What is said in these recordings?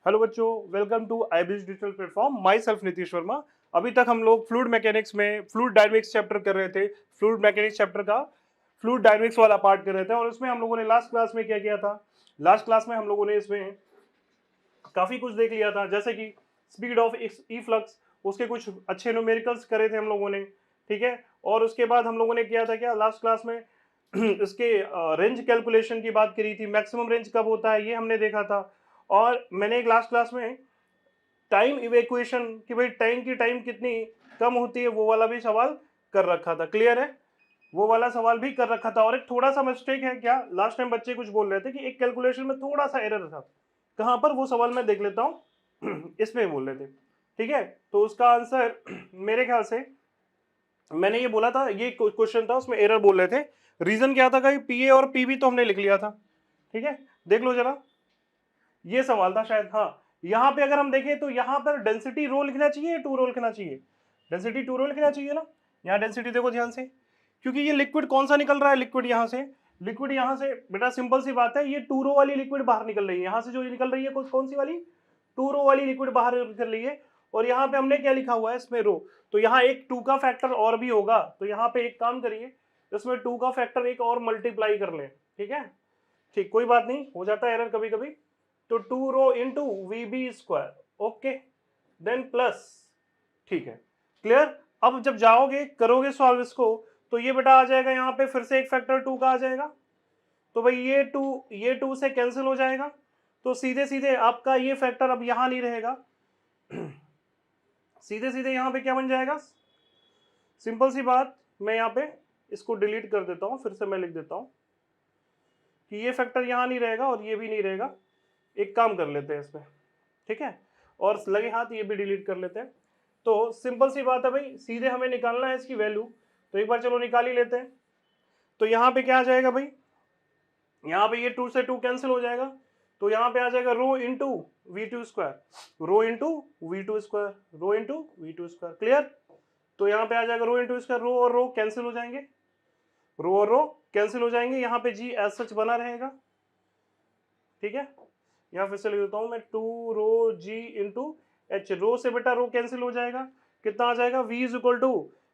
Hello बच्चों, welcome to IBS digital platform. Myself Nitish Verma. अभी तक हम लोग फ्लूइड मैकेनिक्स में फ्लूइड डायनेमिक्स चैप्टर कर रहे थे। फ्लूइड मैकेनिक्स चैप्टर का फ्लूइड डायनेमिक्स वाला पार्ट कर रहे थे और उसमें हम लोगों ने लास्ट क्लास में क्या किया था। लास्ट क्लास में हम लोगों ने इसमें काफी कुछ देख लिया था, जैसे कि स्पीड ऑफ ई फ्लक्स, उसके कुछ अच्छे न्यूमेरिकल्स करे थे हम लोगों ने। ठीक है। और उसके बाद हम लोगों ने किया था क्या लास्ट क्लास में इसके रेंज कैलकुलेशन की बात करी थी। मैक्सिमम रेंज कब होता है ये हमने देखा था। और मैंने एक लास्ट क्लास में टाइम इवेक्वेशन कि भाई टाइम की टाइम कितनी कम होती है वो वाला भी सवाल कर रखा था। क्लियर है? वो वाला सवाल भी कर रखा था। और एक थोड़ा सा मिस्टेक है क्या, लास्ट टाइम बच्चे कुछ बोल रहे थे कि एक कैलकुलेशन में थोड़ा सा एरर था। कहां पर, वो सवाल मैं देख लेता हूं इसमें बोल रहे थे। ठीक है, तो उसका आंसर मेरे ख्याल से मैंने ये बोला था, ये क्वेश्चन था उसमें एरर बोल रहे थे। रीजन क्या था कि पीए और पीबी तो हमने लिख लिया था। ठीक है, देख लो जरा, ये सवाल था शायद। हाँ, यहां पे अगर हम देखें तो यहां पर डेंसिटी रो लिखना चाहिए, टू रो लिखना चाहिए। डेंसिटी टू रो लिखना चाहिए ना। यहाँ डेंसिटी देखो ध्यान से, क्योंकि ये लिक्विड कौन सा निकल रहा है, लिक्विड यहां से। लिक्विड यहां से बेटा सिंपल सी बात है, ये टू रो वाली लिक्विड बाहर निकल रही है। यहां से जो निकल रही है कौन सी वाली, टू रो वाली लिक्विड बाहर निकल रही है। और यहाँ पे हमने क्या लिखा हुआ है इसमें, रो। तो यहाँ एक टू का फैक्टर और भी होगा, तो यहाँ पे एक काम करिए, इसमें टू का फैक्टर एक और मल्टीप्लाई कर लें। ठीक है, ठीक, कोई बात नहीं, हो जाता है एरर कभी कभी। तो two rho into V B square, okay, then plus. ठीक है, क्लियर। अब जब जाओगे करोगे सॉल्व इसको, तो ये बेटा आ जाएगा यहाँ पे फिर से एक फैक्टर टू का आ जाएगा। तो भाई ये टू से कैंसिल हो जाएगा, तो सीधे सीधे आपका ये फैक्टर अब यहां नहीं रहेगा। सीधे सीधे यहां पे क्या बन जाएगा, सिंपल सी बात, मैं यहाँ पे इसको डिलीट कर देता हूं, फिर से मैं लिख देता हूं कि ये फैक्टर यहां नहीं रहेगा और ये भी नहीं रहेगा। एक काम कर लेते हैं इसमें, ठीक है, और लगे हाथ ये भी डिलीट कर लेते हैं। तो सिंपल सी बात है भाई, सीधे हमें निकालना है इसकी वैल्यू, तो एक बार चलो निकाल ही लेते हैं। तो यहाँ पे क्या आ जाएगा भाई, यहाँ पे ये टू से टू कैंसिल हो जाएगा, तो यहाँ पे आ जाएगा rho into V two square, rho into V two square, rho into V two square. Clear? तो यहाँ पे आ जाएगा रो इंटू स्क्वायर, रो और रो कैंसिल हो जाएंगे, रो और रो कैंसिल हो जाएंगे। यहाँ पे जी एज सच बना रहेगा। ठीक है, यहाँ फिर से लिख देता हूँ मैं, two rho G into H, rho से बेटा रो कैंसिल हो जाएगा, कितना आ जाएगा, v इज इक्वल टू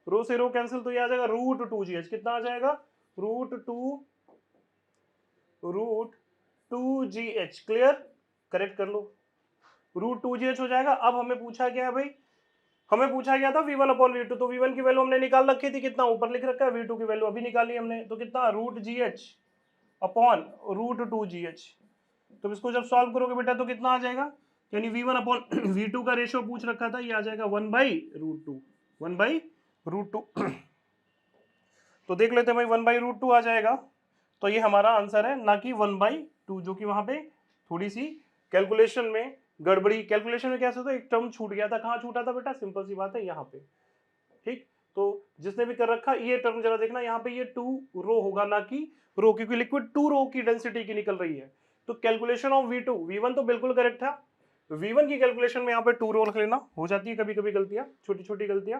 रो से रो कैंसिल, तो ये आ जाएगा रूट टू जी एच। कितना आ जाएगा, root two G H. Clear? Correct कर लो, रूट टू जी एच हो जाएगा। अब हमें पूछा गया है भाई, हमें पूछा गया था v1 अपॉन वी टू, तो v1 की वैल्यू हमने निकाल रखी थी, कितना ऊपर लिख रखा है, v2 की वैल्यू अभी निकाली हमने, तो कितना, root G H upon root two G H. तो इसको जब सॉल्व करोगे बेटा तो कितना आ जाएगा, यानी v1 अपॉन v2 का रेशियो पूछ रखा था, ये आ जाएगा 1/√2, 1/√2। तो देख लेते हैं भाई, 1/√2 आ जाएगा, तो ये हमारा आंसर है, ना कि 1/2, जो कि वहां पे थोड़ी सी कैलकुलेशन में गड़बड़ी, कैलकुलेशन में कैसे, तो एक टर्म छूट गया था। कहाँ छूटा था बेटा, सिंपल सी बात है यहाँ पे। ठीक, तो जिसने भी कर रखा ये टर्म जरा देखना, यहाँ पे ये टू रो होगा ना कि रो, क्योंकि लिक्विड टू रो की डेंसिटी की निकल रही है। तो कैलकुलेशन ऑफ V2, V1 तो बिल्कुल करेक्ट था, V1 की कैलकुलेशन में यहाँ पे टू रो रख लेना, हो जाती है कभी कभी गलतियां, छोटी छोटी गलतियां।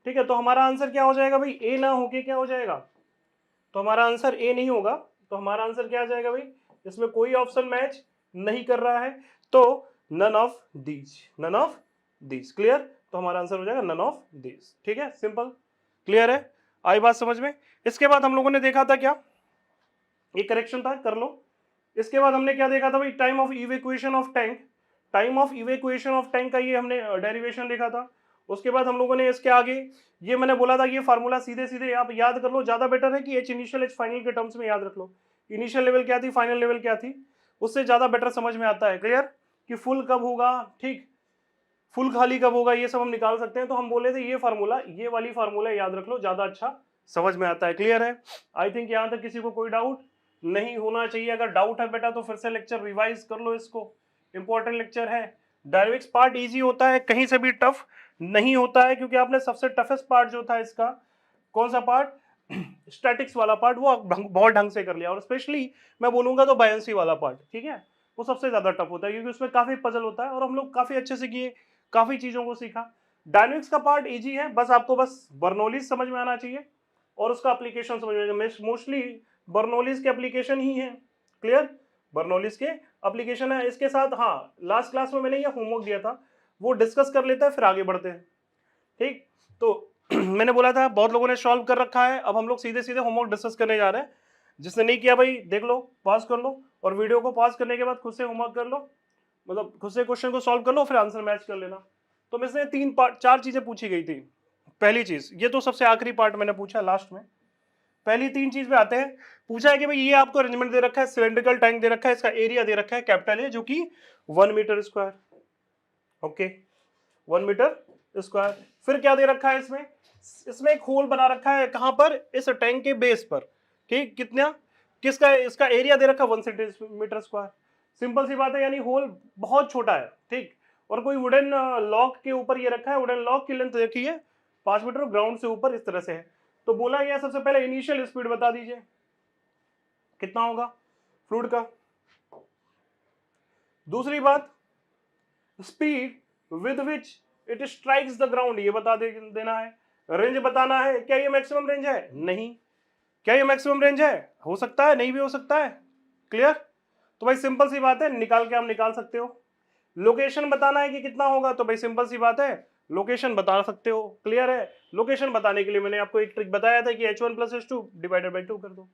ठीक है, तो हमारा आंसर क्या हो जाएगा भाई, ए ना होके क्या हो जाएगा, तो हमारा आंसर ए नहीं होगा। तो हमारा आंसर क्या आ जाएगा भाई, इसमें कोई ऑप्शन मैच नहीं कर रहा है, तो none of these, none of these. Clear? तो हमारा आंसर हो जाएगा नन ऑफ दीज। ठीक है, सिंपल, क्लियर है, आई बात समझ में। इसके बाद हम लोगों ने देखा था क्या, ये करेक्शन था, कर लो। इसके बाद हमने क्या देखा था भाई, time of evacuation of tank, time of evacuation of tank का ये हमने डेरिवेशन देखा था। उसके बाद हम लोगों ने इसके आगे ये मैंने बोला था, ये फार्मूला सीधे सीधे आप याद कर लो, ज्यादा बेटर है कि एच इनिशियल एच फाइनल के टर्म्स में याद रख लो। इनिशियल लेवल क्या थी, फाइनल लेवल क्या थी, उससे ज्यादा बेटर समझ में आता है। क्लियर? कि फुल कब होगा, ठीक, फुल खाली कब होगा, ये सब हम निकाल सकते हैं। तो हम बोले थे ये फार्मूला, ये वाली फार्मूला याद रख लो, ज्यादा अच्छा समझ में आता है। क्लियर है? आई थिंक यहां तक किसी को कोई डाउट नहीं होना चाहिए। अगर डाउट है बेटा तो फिर से लेक्चर रिवाइज कर लो, इसको इंपॉर्टेंट लेक्चर है। डायनेमिक्स पार्ट इजी होता है, कहीं से भी टफ नहीं होता है, क्योंकि आपने सबसे टफेस्ट पार्ट जो था इसका, कौन सा पार्ट, स्टैटिक्स वाला पार्ट, वो बहुत ढंग से कर लिया। और स्पेशली मैं बोलूंगा तो बायंसी वाला पार्ट, ठीक है, वो सबसे ज्यादा टफ होता है, क्योंकि उसमें काफी पजल होता है और हम लोग काफी अच्छे से किए, काफी चीजों को सीखा। डायनेमिक्स का पार्ट इजी है, बस आपको बस बर्नौलीज समझ में आना चाहिए और उसका एप्लीकेशन समझ में, मोस्टली बर्नौलीज के एप्लीकेशन ही है। क्लियर? बर्नौलीज के एप्लीकेशन है। इसके साथ हाँ, लास्ट क्लास में मैंने ये होमवर्क दिया था, वो डिस्कस कर लेते हैं फिर आगे बढ़ते हैं। ठीक, तो मैंने बोला था बहुत लोगों ने सॉल्व कर रखा है, अब हम लोग सीधे सीधे होमवर्क डिस्कस करने जा रहे हैं। जिसने नहीं किया भाई देख लो, पॉज कर लो, और वीडियो को पॉज करने के बाद खुद से होमवर्क कर लो, मतलब खुद से क्वेश्चन को सॉल्व कर लो, फिर आंसर मैच कर लेना। तो मैं इसने 4 चीजें पूछी गई थी। पहली चीज, ये तो सबसे आखिरी पार्ट मैंने पूछा लास्ट में, पहली 3 चीज पे आते हैं। पूछा है कि भाई ये आपको अरेंजमेंट दे रखा है, सिलेंड्रिकल टैंक दे रखा है, इसका एरिया दे रखा है कैपिटल ए जो कि 1 metre square. Okay, 1 metre square. फिर क्या दे रखा है इसमें, इसमें एक होल बना रखा है कहां पर, इस टैंक के बेस पर। ठीक, कितना, किसका, इसका एरिया दे रखा है 1 सेंटीमीटर स्क्वायर। सिंपल सी बात है, यानी होल बहुत छोटा है। ठीक, और कोई वुडन लॉक के ऊपर ये रखा है, वुडन लॉक की लेंथ देखी है 5 मीटर, ग्राउंड से ऊपर इस तरह से है। तो बोला गया सबसे पहले इनिशियल स्पीड बता दीजिए कितना होगा फ्लूइड का। दूसरी बात, speed with which it strikes the ground, ये बता देना है। रेंज बताना है, क्या ये मैक्सिमम रेंज है, नहीं। क्या ये मैक्सिमम रेंज है, हो सकता है, नहीं भी हो सकता है। क्लियर, तो भाई सिंपल सी बात है, निकाल के आप निकाल सकते हो। लोकेशन बताना है कि कितना होगा, तो भाई सिंपल सी बात है, लोकेशन बता सकते हो। क्लियर है, लोकेशन बताने के लिए मैंने आपको एक ट्रिक बताया था कि h1 + h2 डिवाइडेड बाई 2 कर दो।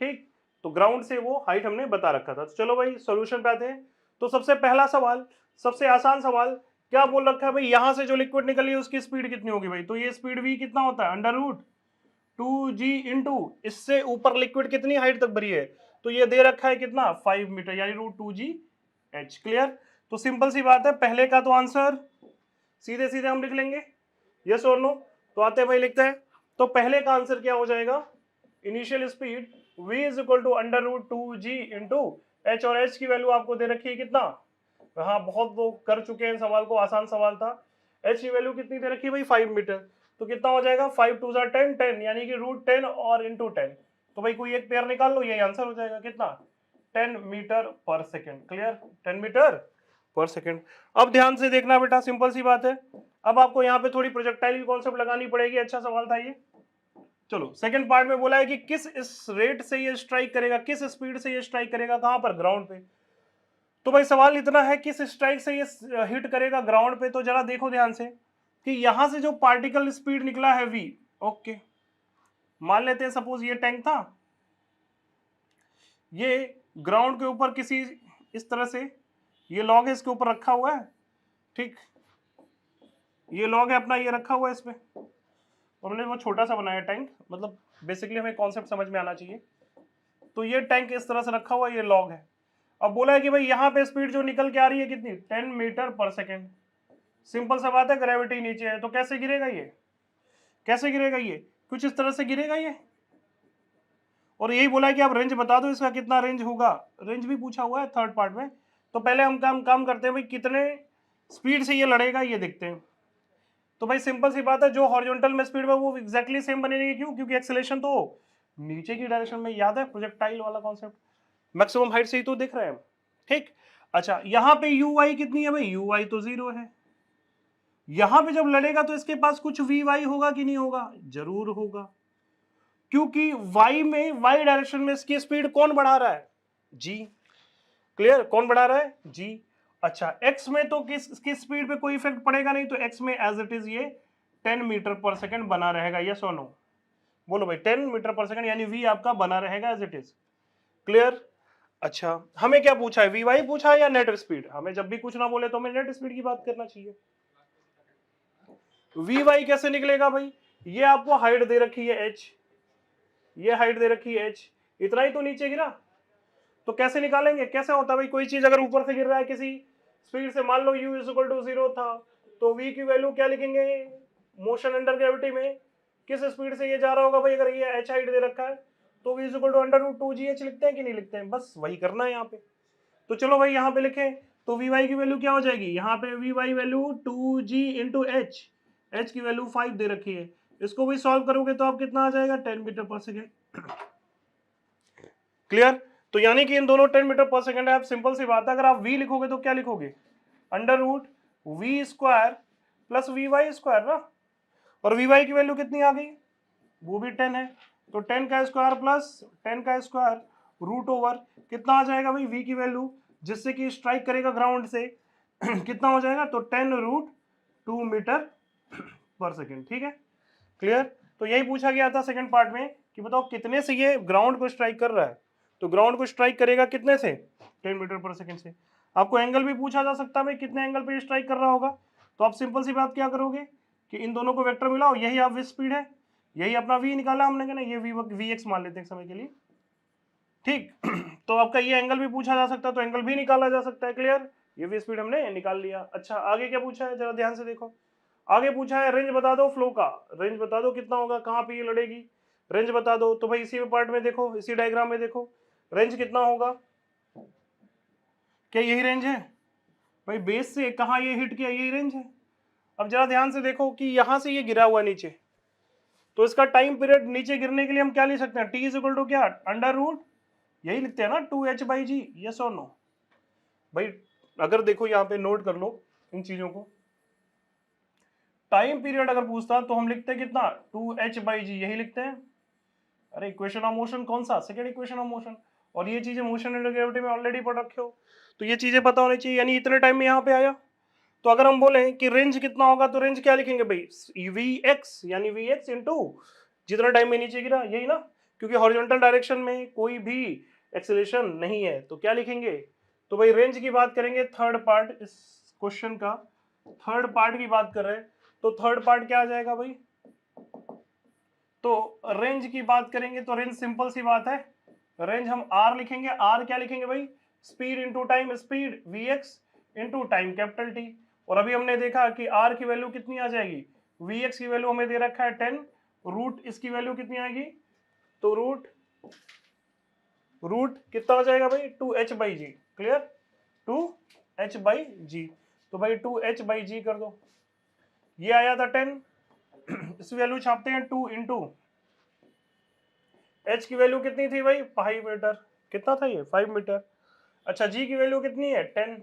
ठीक, तो ग्राउंड से वो हाइट हमने बता रखा था। तो चलो भाई सॉल्यूशन पे आते हैं। तो सबसे पहला सवाल, सबसे आसान सवाल, क्या बोल रखा है भाई, यहां से जो लिक्विड निकली है उसकी स्पीड कितनी होगी भाई, तो ये स्पीड v कितना होता है, √2g इंटू, इससे ऊपर लिक्विड कितनी हाइट तक भरी है, तो ये दे रखा है कितना 5 मीटर, यानी √2gh। क्लियर, तो सिंपल सी बात है, पहले का तो आंसर सीधे सीधे हम लिख लेंगे, यस और नो। तो आते हैं भाई लिखते हैं, तो पहले का आंसर क्या हो जाएगा, initial speed v is equal to √2g into h, और h की वैल्यू आपको दे रखी है कितना, हाँ बहुत लोग कर चुके हैं सवाल को, आसान सवाल था। h की वैल्यू कितनी दे रखी है भाई 5 मीटर, तो कितना हो जाएगा 5 2 10 10, यानी कि √10 और इंटू 10। तो भाई कोई एक पेयर निकाल लो, यही आंसर हो जाएगा कितना 10 मीटर पर सेकेंड। क्लियर, 10 मीटर पर सेकेंड। अब ध्यान से देखना बेटा, सिंपल सी बात है, अब आपको यहाँ पे थोड़ी प्रोजेक्टाइल की कॉन्सेप्ट लगानी पड़ेगी। अच्छा सवाल था ये। चलो सेकंड पार्ट में बोला है कि किस इस रेट से ये स्ट्राइक करेगा, किस स्पीड से ये स्ट्राइक करेगा, कहां पर, ग्राउंड पे। तो भाई सवाल इतना है, किस स्ट्राइक से ये हिट करेगा ग्राउंड पे, तो जरा देखो ध्यान से कि यहां से जो पार्टिकल स्पीड निकला है v, ओके, मान लेते हैं सपोज ये टैंक था, ये ग्राउंड के ऊपर किसी इस तरह से ये लॉग है इसके ऊपर रखा हुआ है। ठीक, ये लॉग है अपना, ये रखा हुआ है इसमें, हमने वो छोटा सा बनाया टैंक, मतलब बेसिकली हमें कॉन्सेप्ट समझ में आना चाहिए। तो ये टैंक इस तरह से रखा हुआ है, ये लॉग है। अब बोला है कि भाई यहाँ पे स्पीड जो निकल के आ रही है कितनी, 10 मीटर पर सेकेंड। सिंपल सा बात है, ग्रेविटी नीचे है, तो कैसे गिरेगा ये, कैसे गिरेगा ये, कुछ इस तरह से गिरेगा ये। और यही बोला है कि आप रेंज बता दो इसका कितना रेंज होगा, रेंज भी पूछा हुआ है थर्ड पार्ट में। तो पहले हम काम करते हैं भाई, कितने स्पीड से ये लड़ेगा ये देखते हैं। तो भाई सिंपल सी बात है, जो हॉरिजॉन्टल में स्पीड में वो एग्जैक्टली सेम बनेगी, क्यों, क्योंकि एक्सेलेरेशन तो नीचे की डायरेक्शन में, याद है प्रोजेक्टाइल वाला कॉन्सेप्ट, मैक्सिमम हाइट से ही तो देख रहे हैं हम। ठीक, अच्छा यहाँ पे यू वाई कितनी है भाई, यू वाई तो 0 है। यहां पे जब लड़ेगा तो इसके पास कुछ वी वाई होगा कि नहीं होगा, जरूर होगा, क्योंकि वाई में, वाई डायरेक्शन में इसकी स्पीड कौन बढ़ा रहा है, जी। क्लियर, कौन बढ़ा रहा है, जी। अच्छा एक्स में तो किस स्पीड पे कोई इफेक्ट पड़ेगा नहीं, तो एक्स में एज इट इज ये 10 मीटर पर सेकंड बना रहेगा, यस और नो, बोलो भाई 10 मीटर पर सेकंड, यानी वी आपका बना रहेगा एज इट इज। क्लियर, अच्छा हमें क्या पूछा है, वी वाई पूछा है या नेट स्पीड, हमें जब भी कुछ ना बोले तो हमें नेट स्पीड की बात करना चाहिए। वी वाई कैसे निकलेगा भाई, ये आपको हाइट दे रखी है h, ये हाइट दे रखी है h, इतना ही तो नीचे गिरा, तो कैसे निकालेंगे, कैसे होता है भाई, कोई चीज अगर ऊपर से गिर रहा है किसी स्पीड से, मान लो u = 0 था, तो v की वैल्यू क्या लिखेंगे, मोशन अंडर ग्रेविटी में किस स्पीड से ये जा रहा होगा भाई, अगर ये h हाइट दे रखा है तो v = √2gh लिखते हैं कि नहीं लिखते हैं, बस वही करना है यहाँ पे। तो चलो भाई यहाँ पे लिखें, तो वी वाई की वैल्यू क्या हो जाएगी, यहाँ पे V Y value 2g into H, H की वैल्यू 5 दे रखी है, इसको भी सॉल्व करोगे तो आप कितना आ जाएगा 10 मीटर पर सेकेंड। क्लियर, तो यानी कि इन दोनों 10 मीटर पर सेकेंड है। आप सिंपल सी बात है, अगर आप v लिखोगे तो क्या लिखोगे, √v² प्लस vy² ना, और vy की वैल्यू कितनी आ गई, वो भी 10 है, तो 10 का स्क्वायर प्लस 10 का स्क्वायर रूट ओवर कितना आ जाएगा भाई v की वैल्यू, जिससे कि स्ट्राइक करेगा ग्राउंड से कितना हो जाएगा, तो 10 रूट 2 मीटर पर सेकेंड। ठीक है, क्लियर। तो यही पूछा गया था सेकंड पार्ट में कि बताओ कितने से ये ग्राउंड को स्ट्राइक कर रहा है, तो ग्राउंड को स्ट्राइक करेगा कितने से, 10 मीटर पर सेकेंड से। आपको एंगल भी पूछा जा सकता है भाई कितने एंगल पे स्ट्राइक कर रहा होगा, तो आप सिंपल सी बात क्या करोगे कि इन दोनों को वेक्टर मिलाओ, यही आप स्पीड है, यही अपना v निकाला हमने, क्या ना, ये वी एक्स मान लेते हैं समय के लिए। ठीक तो आपका ये एंगल भी पूछा जा सकता है, तो एंगल भी निकाला जा सकता है। क्लियर, ये भी स्पीड हमने निकाल लिया। अच्छा आगे क्या पूछा है, जरा ध्यान से देखो। आगे पूछा है रेंज बता दो फ्लो का, रेंज बता दो कितना होगा, कहाँ पे ये लड़ेगी, रेंज बता दो। तो भाई इसी पार्ट में देखो, इसी डायग्राम में देखो, रेंज कितना होगा, क्या यही रेंज है भाई, बेस से कहाँ ये हिट किया, यही रेंज है। अब जरा ध्यान से देखो कि यहां से ये गिरा हुआ नीचे, तो इसका टाइम पीरियड नीचे गिरने के लिए हम क्या लिख सकते हैं, टी इज इक्वल टू क्या, अंडर रूट, यही लिखते हैं ना, 2h/g। यस और नो भाई, अगर देखो यहाँ पे नोट कर लो इन चीजों को, टाइम पीरियड अगर पूछता तो हम लिखते हैं कितना, 2h/g, यही लिखते हैं। अरे इक्वेशन ऑफ मोशन कौन सा, सेकंड इक्वेशन ऑफ मोशन, और ये चीजें मोशन एंड ग्रेविटी में ऑलरेडी पढ़ रखे हो, तो ये चीजें पता होनी चाहिए। यानी इतने टाइम में यहाँ पे आया, तो अगर हम बोले कि रेंज कितना होगा, तो रेंज क्या लिखेंगे भाई, वी एक्स, यानी वी एक्स इंटू जितना टाइम में नीचे गिरा, यही ना, क्योंकि हॉरिजॉन्टल डायरेक्शन में कोई भी एक्सेलरेशन नहीं है, तो क्या लिखेंगे, तो भाई रेंज की बात करेंगे, थर्ड पार्ट इस क्वेश्चन का, थर्ड पार्ट की बात कर रहे हैं, तो थर्ड पार्ट क्या आ जाएगा भाई, तो रेंज की बात करेंगे तो रेंज सिंपल सी बात है, रेंज हम आर लिखेंगे, आर क्या लिखेंगे भाई, speed into time, speed V X into time capital T. और अभी हमने देखा कि आर की वैल्यू कितनी आ जाएगी, वी एक्स की वैल्यू हमें दे रखा है 10, रूट इसकी वैल्यू कितनी आएगी, तो रूट कितना आ जाएगा भाई, 2h/g। क्लियर, 2h/g, तो भाई 2h/g कर दो, ये आया था 10, इस वैल्यू छापते हैं 2 इंटू h की वैल्यू कितनी थी भाई, 5 मीटर, कितना था ये, 5 मीटर। अच्छा g की वैल्यू कितनी है, 10,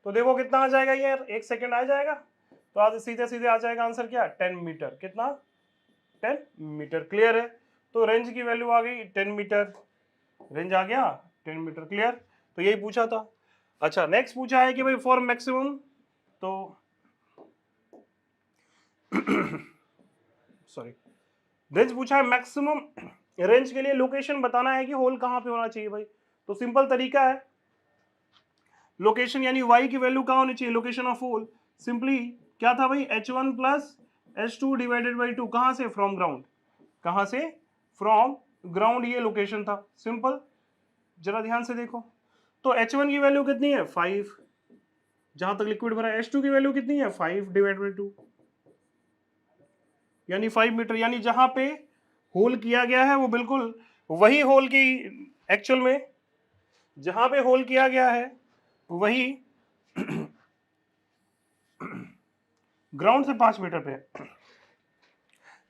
तो देखो कितना आ जाएगा यार, 1 सेकेंड आ जाएगा, तो आज सीधे सीधे आ जाएगा आंसर क्या, 10 मीटर, कितना, 10 मीटर। क्लियर है, तो रेंज की वैल्यू आ गई 10 मीटर, रेंज आ गया 10 मीटर। क्लियर, तो यही पूछा था। अच्छा नेक्स्ट पूछा है कि भाई फॉर मैक्सिमम, तो सॉरी, रेंज पूछा है मैक्सिमम, रेंज के लिए लोकेशन बताना है कि होल कहां पे होना चाहिए भाई, तो सिंपल तरीका है, लोकेशन यानी y की वैल्यू कहां होनी चाहिए, लोकेशन ऑफ होल, सिंपली क्या था भाई, h1 plus h2 divided by 2, कहां से, फ्रॉम ग्राउंड, कहां से, फ्रॉम ग्राउंड, ये लोकेशन था, सिंपल। जरा ध्यान से देखो, तो h1 की वैल्यू कितनी है, 5, जहां तक लिक्विड भरा है, h2 की वैल्यू कितनी है, 5 डिवाइड बाई 2, यानी 5 मीटर, यानी जहां पे होल किया गया है वो बिल्कुल वही होल की, एक्चुअल में जहां पे होल किया गया है वही ग्राउंड से 5 मीटर पे है।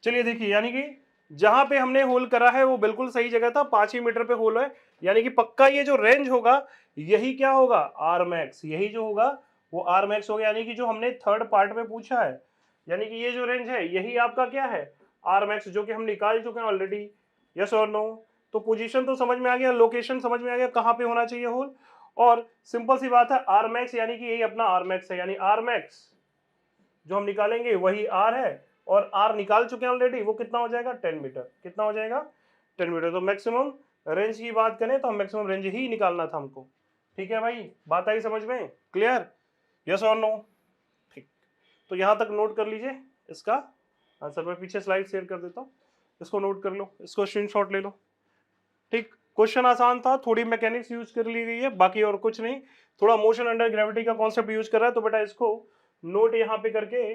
चलिए देखिए, यानी कि जहां पे हमने होल करा है वो बिल्कुल सही जगह था, 5 ही मीटर पे होल है, यानी कि पक्का ये जो रेंज होगा यही क्या होगा, आर मैक्स, यही जो होगा वो आर मैक्स होगा, यानी कि जो हमने थर्ड पार्ट में पूछा है, यानी कि ये जो रेंज है यही आपका क्या है, आर मैक्स, जो कि हम निकाल चुके हैं ऑलरेडी। यस और नो, तो पोजीशन तो समझ में आ गया, लोकेशन समझ में आ गया, कहां पे होना चाहिए होल, और सिंपल सी बात है आर मैक्स, यानी कि यही अपना आर मैक्स है, यानी आर मैक्स जो हम निकालेंगे वही आर है, और आर निकाल चुके हैं ऑलरेडी, वो कितना हो जाएगा, 10 मीटर, कितना हो जाएगा, 10 मीटर। तो मैक्सिमम रेंज की बात करें तो हम मैक्सिमम रेंज ही निकालना था हमको। ठीक है भाई, बात आई समझ में, क्लियर, यस और नो, ठीक। तो यहां तक नोट कर लीजिए इसका आंसर, मैं पीछे स्लाइड शेयर कर देता हूँ, इसको नोट कर लो, इसको स्क्रीनशॉट ले लो। ठीक, क्वेश्चन आसान था, थोड़ी मैकेनिक्स यूज कर ली गई है, बाकी और कुछ नहीं, थोड़ा मोशन अंडर ग्रेविटी का कॉन्सेप्ट यूज कर रहा है, तो बेटा इसको नोट यहाँ पे करके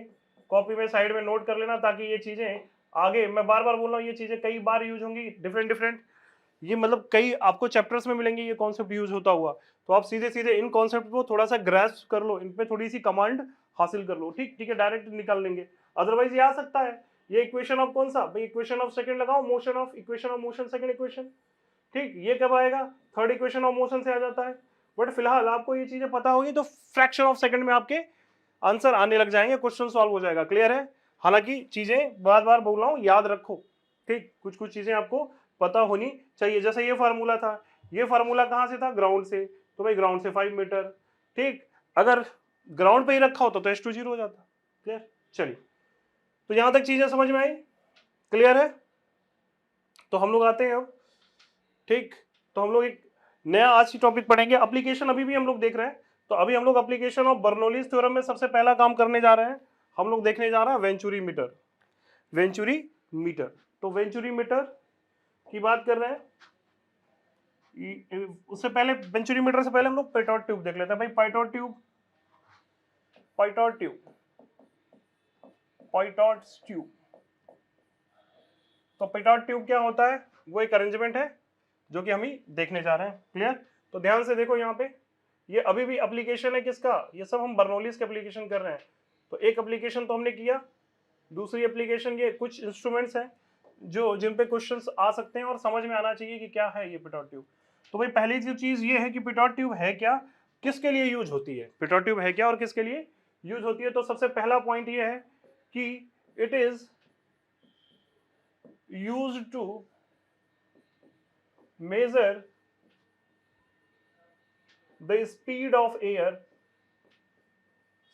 कॉपी में साइड में नोट कर लेना, ताकि ये चीजें आगे, मैं बार बार बोल रहा हूँ, ये चीजें कई बार यूज होंगी, डिफरेंट डिफरेंट, ये मतलब कई आपको चैप्टर्स में मिलेंगे ये कॉन्सेप्ट यूज होता हुआ, तो आप सीधे सीधे इन कॉन्सेप्ट को थोड़ा सा ग्रास्प कर लो, इन पे थोड़ी सी कमांड हासिल कर लो। ठीक ठीक है, डायरेक्ट निकाल लेंगे, अदरवाइज ये आ सकता है, ये इक्वेशन ऑफ कौन सा भाई, इक्वेशन ऑफ सेकंड लगाओ, motion of, equation of motion second equation, ठीक, ये कब आएगा, थर्ड इक्वेशन ऑफ मोशन से आ जाता है, बट फिलहाल आपको ये चीजें पता होगी तो फ्रैक्शन ऑफ सेकंड में आपके आंसर आने लग जाएंगे, क्वेश्चन सॉल्व हो जाएगा। क्लियर है, हालांकि चीजें बार बार बोल रहा हूं, याद रखो, ठीक, कुछ कुछ चीजें आपको पता होनी चाहिए, जैसे ये फार्मूला था, ये फार्मूला कहाँ से था, ग्राउंड से, तो भाई ग्राउंड से 5 मीटर। ठीक, अगर ग्राउंड पे ही रखा होता तो H2 0 हो जाता। क्लियर, चलिए, तो यहां तक चीजें समझ में आई, क्लियर है। तो हम लोग आते हैं अब, ठीक, तो हम लोग एक नया आज की टॉपिक पढ़ेंगे, एप्लीकेशन अभी भी हम लोग देख रहे हैं। तो अभी हम लोग एप्लीकेशन ऑफ बर्नौलीज थ्योरम में सबसे पहला काम करने जा रहे हैं, हम लोग देखने जा रहे हैं वेंचुरी मीटर। वेंचुरी मीटर, तो वेंचुरी मीटर की बात कर रहे हैं। उससे पहले वेंचुरी मीटर से पहले हम लोग पाइटॉट ट्यूब देख लेते हैं भाई। पाइटॉट ट्यूब, पाइटॉट ट्यूब, पाइटॉट ट्यूब। तो पाइटॉट ट्यूब क्या होता है, वो एक अरेंजमेंट है जो कि हम ही देखने जा रहे हैं। क्लियर, तो ध्यान से देखो यहाँ पे, ये अभी भी एप्लीकेशन है किसका, ये सब हम बर्नौलीज के एप्लीकेशन कर रहे हैं। तो एक एप्लीकेशन तो हमने किया, दूसरी एप्लीकेशन ये कुछ इंस्ट्रूमेंट्स हैं जो जिन पे क्वेश्चंस आ सकते हैं और समझ में आना चाहिए कि क्या है ये पिटॉट ट्यूब। तो भाई पहली जो चीज ये है कि पिटॉट ट्यूब है क्या, किसके लिए यूज होती है, पिटॉट ट्यूब है क्या और किसके लिए यूज होती है। तो सबसे पहला पॉइंट ये है कि it is used to measure the speed of air,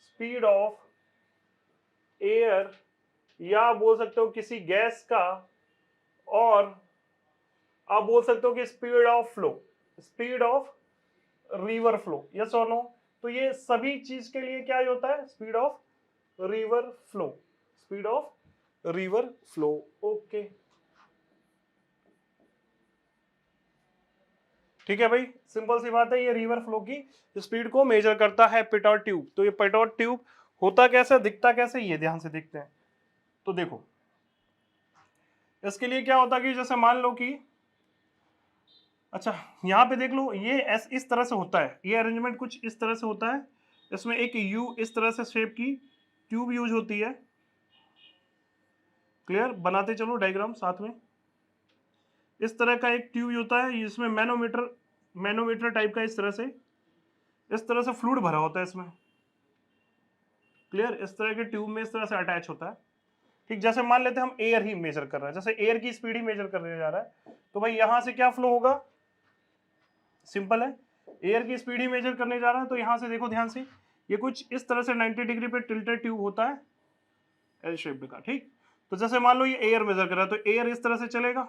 speed of air, या बोल सकते हो किसी गैस का, और आप बोल सकते हो कि speed of flow, speed of river flow, yes और नो। तो ये सभी चीज के लिए क्या होता है, speed of river flow, speed of river flow. Okay, ठीक है भाई, सिंपल सी बात है, ये रिवर फ्लो की स्पीड को मेजर करता है पिटॉट ट्यूब। तो ये पिटॉट ट्यूब होता कैसे, दिखता कैसे, ये ध्यान से देखते हैं। तो देखो इसके लिए क्या होता कि जैसे मान लो कि, अच्छा यहाँ पे देख लो, ये इस तरह से होता है, ये अरेंजमेंट कुछ इस तरह से होता है। इसमें एक यू इस तरह से शेप की ट्यूब यूज होती है। क्लियर, बनाते चलो डायग्राम साथ में। इस तरह का एक ट्यूब होता है, इसमें मैनोमीटर, मैनोमीटर टाइप का, इस तरह से फ्लूइड भरा होता है इसमें। क्लियर, इस तरह के ट्यूब में इस तरह से अटैच होता है। ठीक, जैसे मान लेते हैं हम एयर ही मेजर कर रहे हैं, जैसे एयर की स्पीड ही मेजर करने जा रहा है, तो भाई यहां से क्या फ्लो होगा, सिंपल है, एयर की स्पीड ही मेजर करने जा रहा है। तो यहां से देखो ध्यान से, ये कुछ इस तरह से 90 डिग्री पे टिल्टेड ट्यूब होता है, एल शेप का। ठीक, तो जैसे मान लो ये एयर मेजर कर रहा है, तो एयर इस तरह से चलेगा,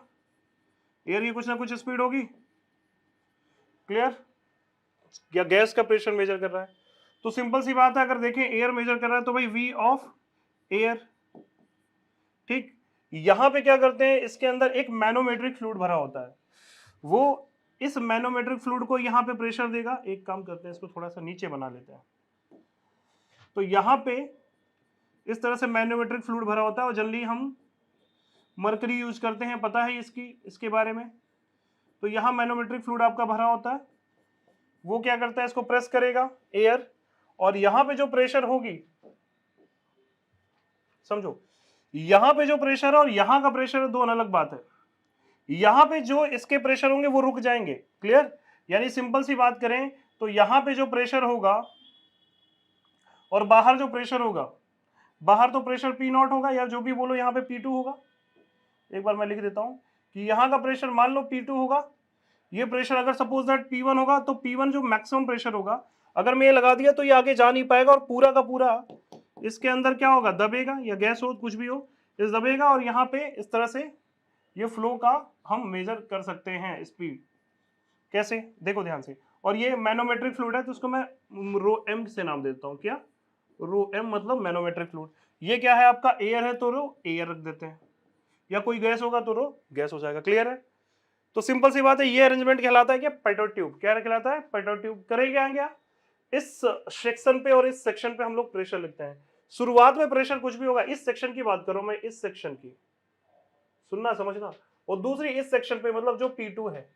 एयर की कुछ ना कुछ स्पीड होगी। क्लियर, या गैस का प्रेशर मेजर कर रहा है, तो सिंपल सी बात है, अगर देखें एयर मेजर कर रहा है तो भाई वी ऑफ एयर। ठीक, यहां पे क्या करते हैं, इसके अंदर एक मैनोमेट्रिक फ्लूइड भरा होता है, वो इस मैनोमेट्रिक फ्लूइड को यहां पे प्रेशर देगा। एक काम करते हैं, इसको थोड़ा सा नीचे बना लेते हैं। तो यहां पे इस तरह से मैनोमेट्रिक फ्लूइड भरा होता है, और जनरली हम मरकरी यूज करते हैं, पता है इसके बारे में। तो यहां मैनोमेट्रिक फ्लूइड आपका भरा होता है, वो क्या करता है, इसको प्रेस करेगा एयर, और यहां पे जो प्रेशर होगी, समझो, यहां पे जो प्रेशर है और यहां का प्रेशर है, दो अलग बात है। यहां पे जो इसके प्रेशर होंगे वो रुक जाएंगे। क्लियर, यानी सिंपल सी बात करें तो यहां पे जो प्रेशर होगा और बाहर जो प्रेशर होगा, बाहर तो प्रेशर पी नॉट होगा, या जो भी बोलो, यहां पे P2 होगा। एक बार मैं लिख देता हूं कि यहां का प्रेशर मान लो P2 होगा, ये प्रेशर अगर सपोज दैट P1 होगा, तो P1 जो मैक्सिमम प्रेशर होगा, अगर मैं ये लगा दिया तो ये आगे जा नहीं पाएगा, और पूरा का पूरा इसके अंदर क्या होगा, दबेगा, या गैस हो कुछ भी हो, इस दबेगा, और यहाँ पे इस तरह से ये फ्लो का हम मेजर कर सकते हैं स्पीड। कैसे, देखो ध्यान से, और ये मैनोमेट्रिक फ्लूइड है, तो उसको मैं रो एम से नाम देता हूँ, क्या, रो एम मतलब मैनोमेट्रिक फ्लूइड। ये क्या है आपका, एयर है तो रो एयर रख देते हैं, या कोई गैस होगा तो रो गैस हो जाएगा। क्लियर है, तो सिंपल सी बात है, ये अरेंजमेंट कहलाता है क्या, पाइटॉट ट्यूब। क्या कहलाता है, पाइटॉट ट्यूब। करेगा क्या, इस सेक्शन पे और इस सेक्शन पे हम लोग प्रेशर लिखते हैं। शुरुआत में प्रेशर कुछ भी होगा, इस सेक्शन की बात करो मैं, इस सेक्शन की, सुनना समझना, और दूसरी इस सेक्शन पे, मतलब जो P2 है,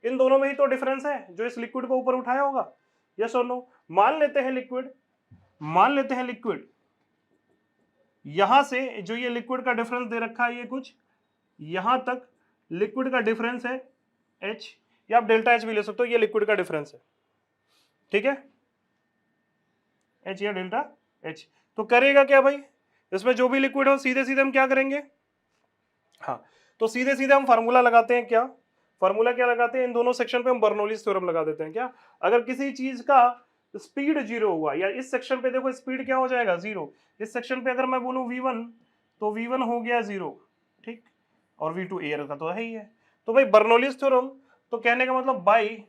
इन दोनों में ही तो डिफरेंस है जो इस लिक्विड को ऊपर उठाया होगा। यस और नो, मान लेते हैं लिक्विड, मान लेते हैं लिक्विड, यहां से जो ये लिक्विड का डिफरेंस दे रखा है, ये कुछ यहां तक लिक्विड का डिफरेंस है H, या आप डेल्टा H भी ले सकते हो, ये लिक्विड का डिफरेंस है। ठीक है, H या डेल्टा H। तो करेगा क्या भाई, इसमें जो भी लिक्विड हो, सीधे सीधे हम क्या करेंगे, हाँ, तो सीधे सीधे हम फार्मूला लगाते हैं, क्या, फॉर्मूला क्या लगाते हैं इन दोनों सेक्शन पे, हम बर्नौलीज थ्योरम लगा देते हैं। क्या, अगर किसी चीज का स्पीड जीरो हुआ, या इस सेक्शन पे देखो स्पीड क्या हो जाएगा जीरो, इस सेक्शन पे अगर मैं बोलूं v1 तो v1 हो गया जीरो, ठीक, और v2 एयर का तो है ही है। तो भाई बर्नौलीज थ्योरम, तो कहने का मतलब बाई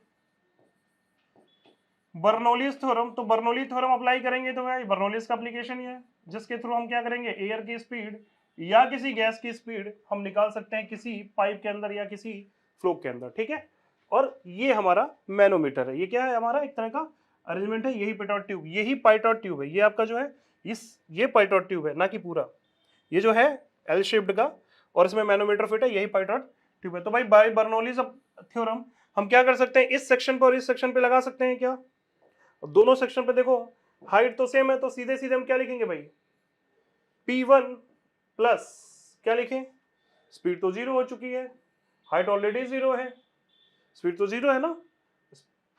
बर्नौलीज थ्योरम, तो बर्नौली थ्योरम अप्लाई करेंगे तो भाई बर्नौलीज का एप्लीकेशन ही है, जिसके थ्रू हम क्या करेंगे, एयर की स्पीड या किसी गैस की स्पीड हम निकाल सकते हैं किसी पाइप के अंदर या किसी फ्लो के अंदर, ठीक है। और ये हमारा मैनोमीटर है, ये क्या है हमारा एक तरह का अरेंजमेंट है, यही पाइटॉट ट्यूब, यही पाइटॉट ट्यूब है, ये आपका जो है ये पाइटॉट ट्यूब है, ना कि पूरा ये जो है एल शेप्ड का, और इसमें मैनोमीटर फिट है, यही पाइटॉट ट्यूब है। तो भाई बाय बर्नौलीज थ्योरम हम क्या कर सकते हैं, इस सेक्शन पर और इस सेक्शन पे लगा सकते हैं क्या, दोनों सेक्शन पे देखो हाइट तो सेम है, तो सीधे सीधे हम क्या लिखेंगे भाई, P1 प्लस क्या लिखें, स्पीड तो जीरो हो चुकी है, हाइट ऑलरेडी जीरो है, स्पीड तो जीरो है ना,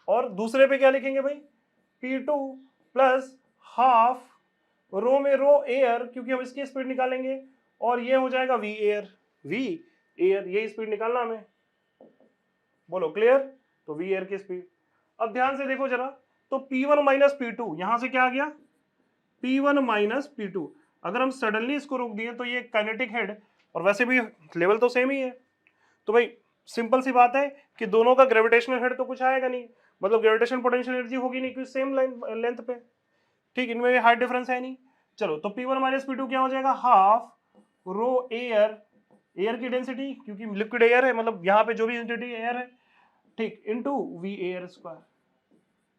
और दूसरे पे क्या लिखेंगे भाई, P2 प्लस हाफ रो में रो एयर, क्योंकि हम इसकी स्पीड निकालेंगे, और ये हो जाएगा V एयर, ये स्पीड निकालना हमें, बोलो क्लियर। तो V एयर की स्पीड, अब ध्यान से देखो जरा, तो P1 माइनस P2 यहां से क्या आ गया, P1 माइनस P2, अगर हम सडनली इसको रोक दिए तो ये काइनेटिक हेड, और वैसे भी लेवल तो सेम ही है, तो भाई सिंपल सी बात है कि दोनों का ग्रेविटेशनल हेड तो कुछ आएगा नहीं, मतलब ग्रेविटेशनल पोटेंशियल एनर्जी होगी नहीं, क्योंकि सेम लेंथ पे, ठीक, इनमें हाइट डिफरेंस है नहीं। चलो, तो P1 माइनस P2 क्या हो जाएगा, हाफ रो एयर, एयर की डेंसिटी क्योंकि लिक्विड एयर है, मतलब यहाँ पे जो भी डेंसिटी एयर है, ठीक, into V air square,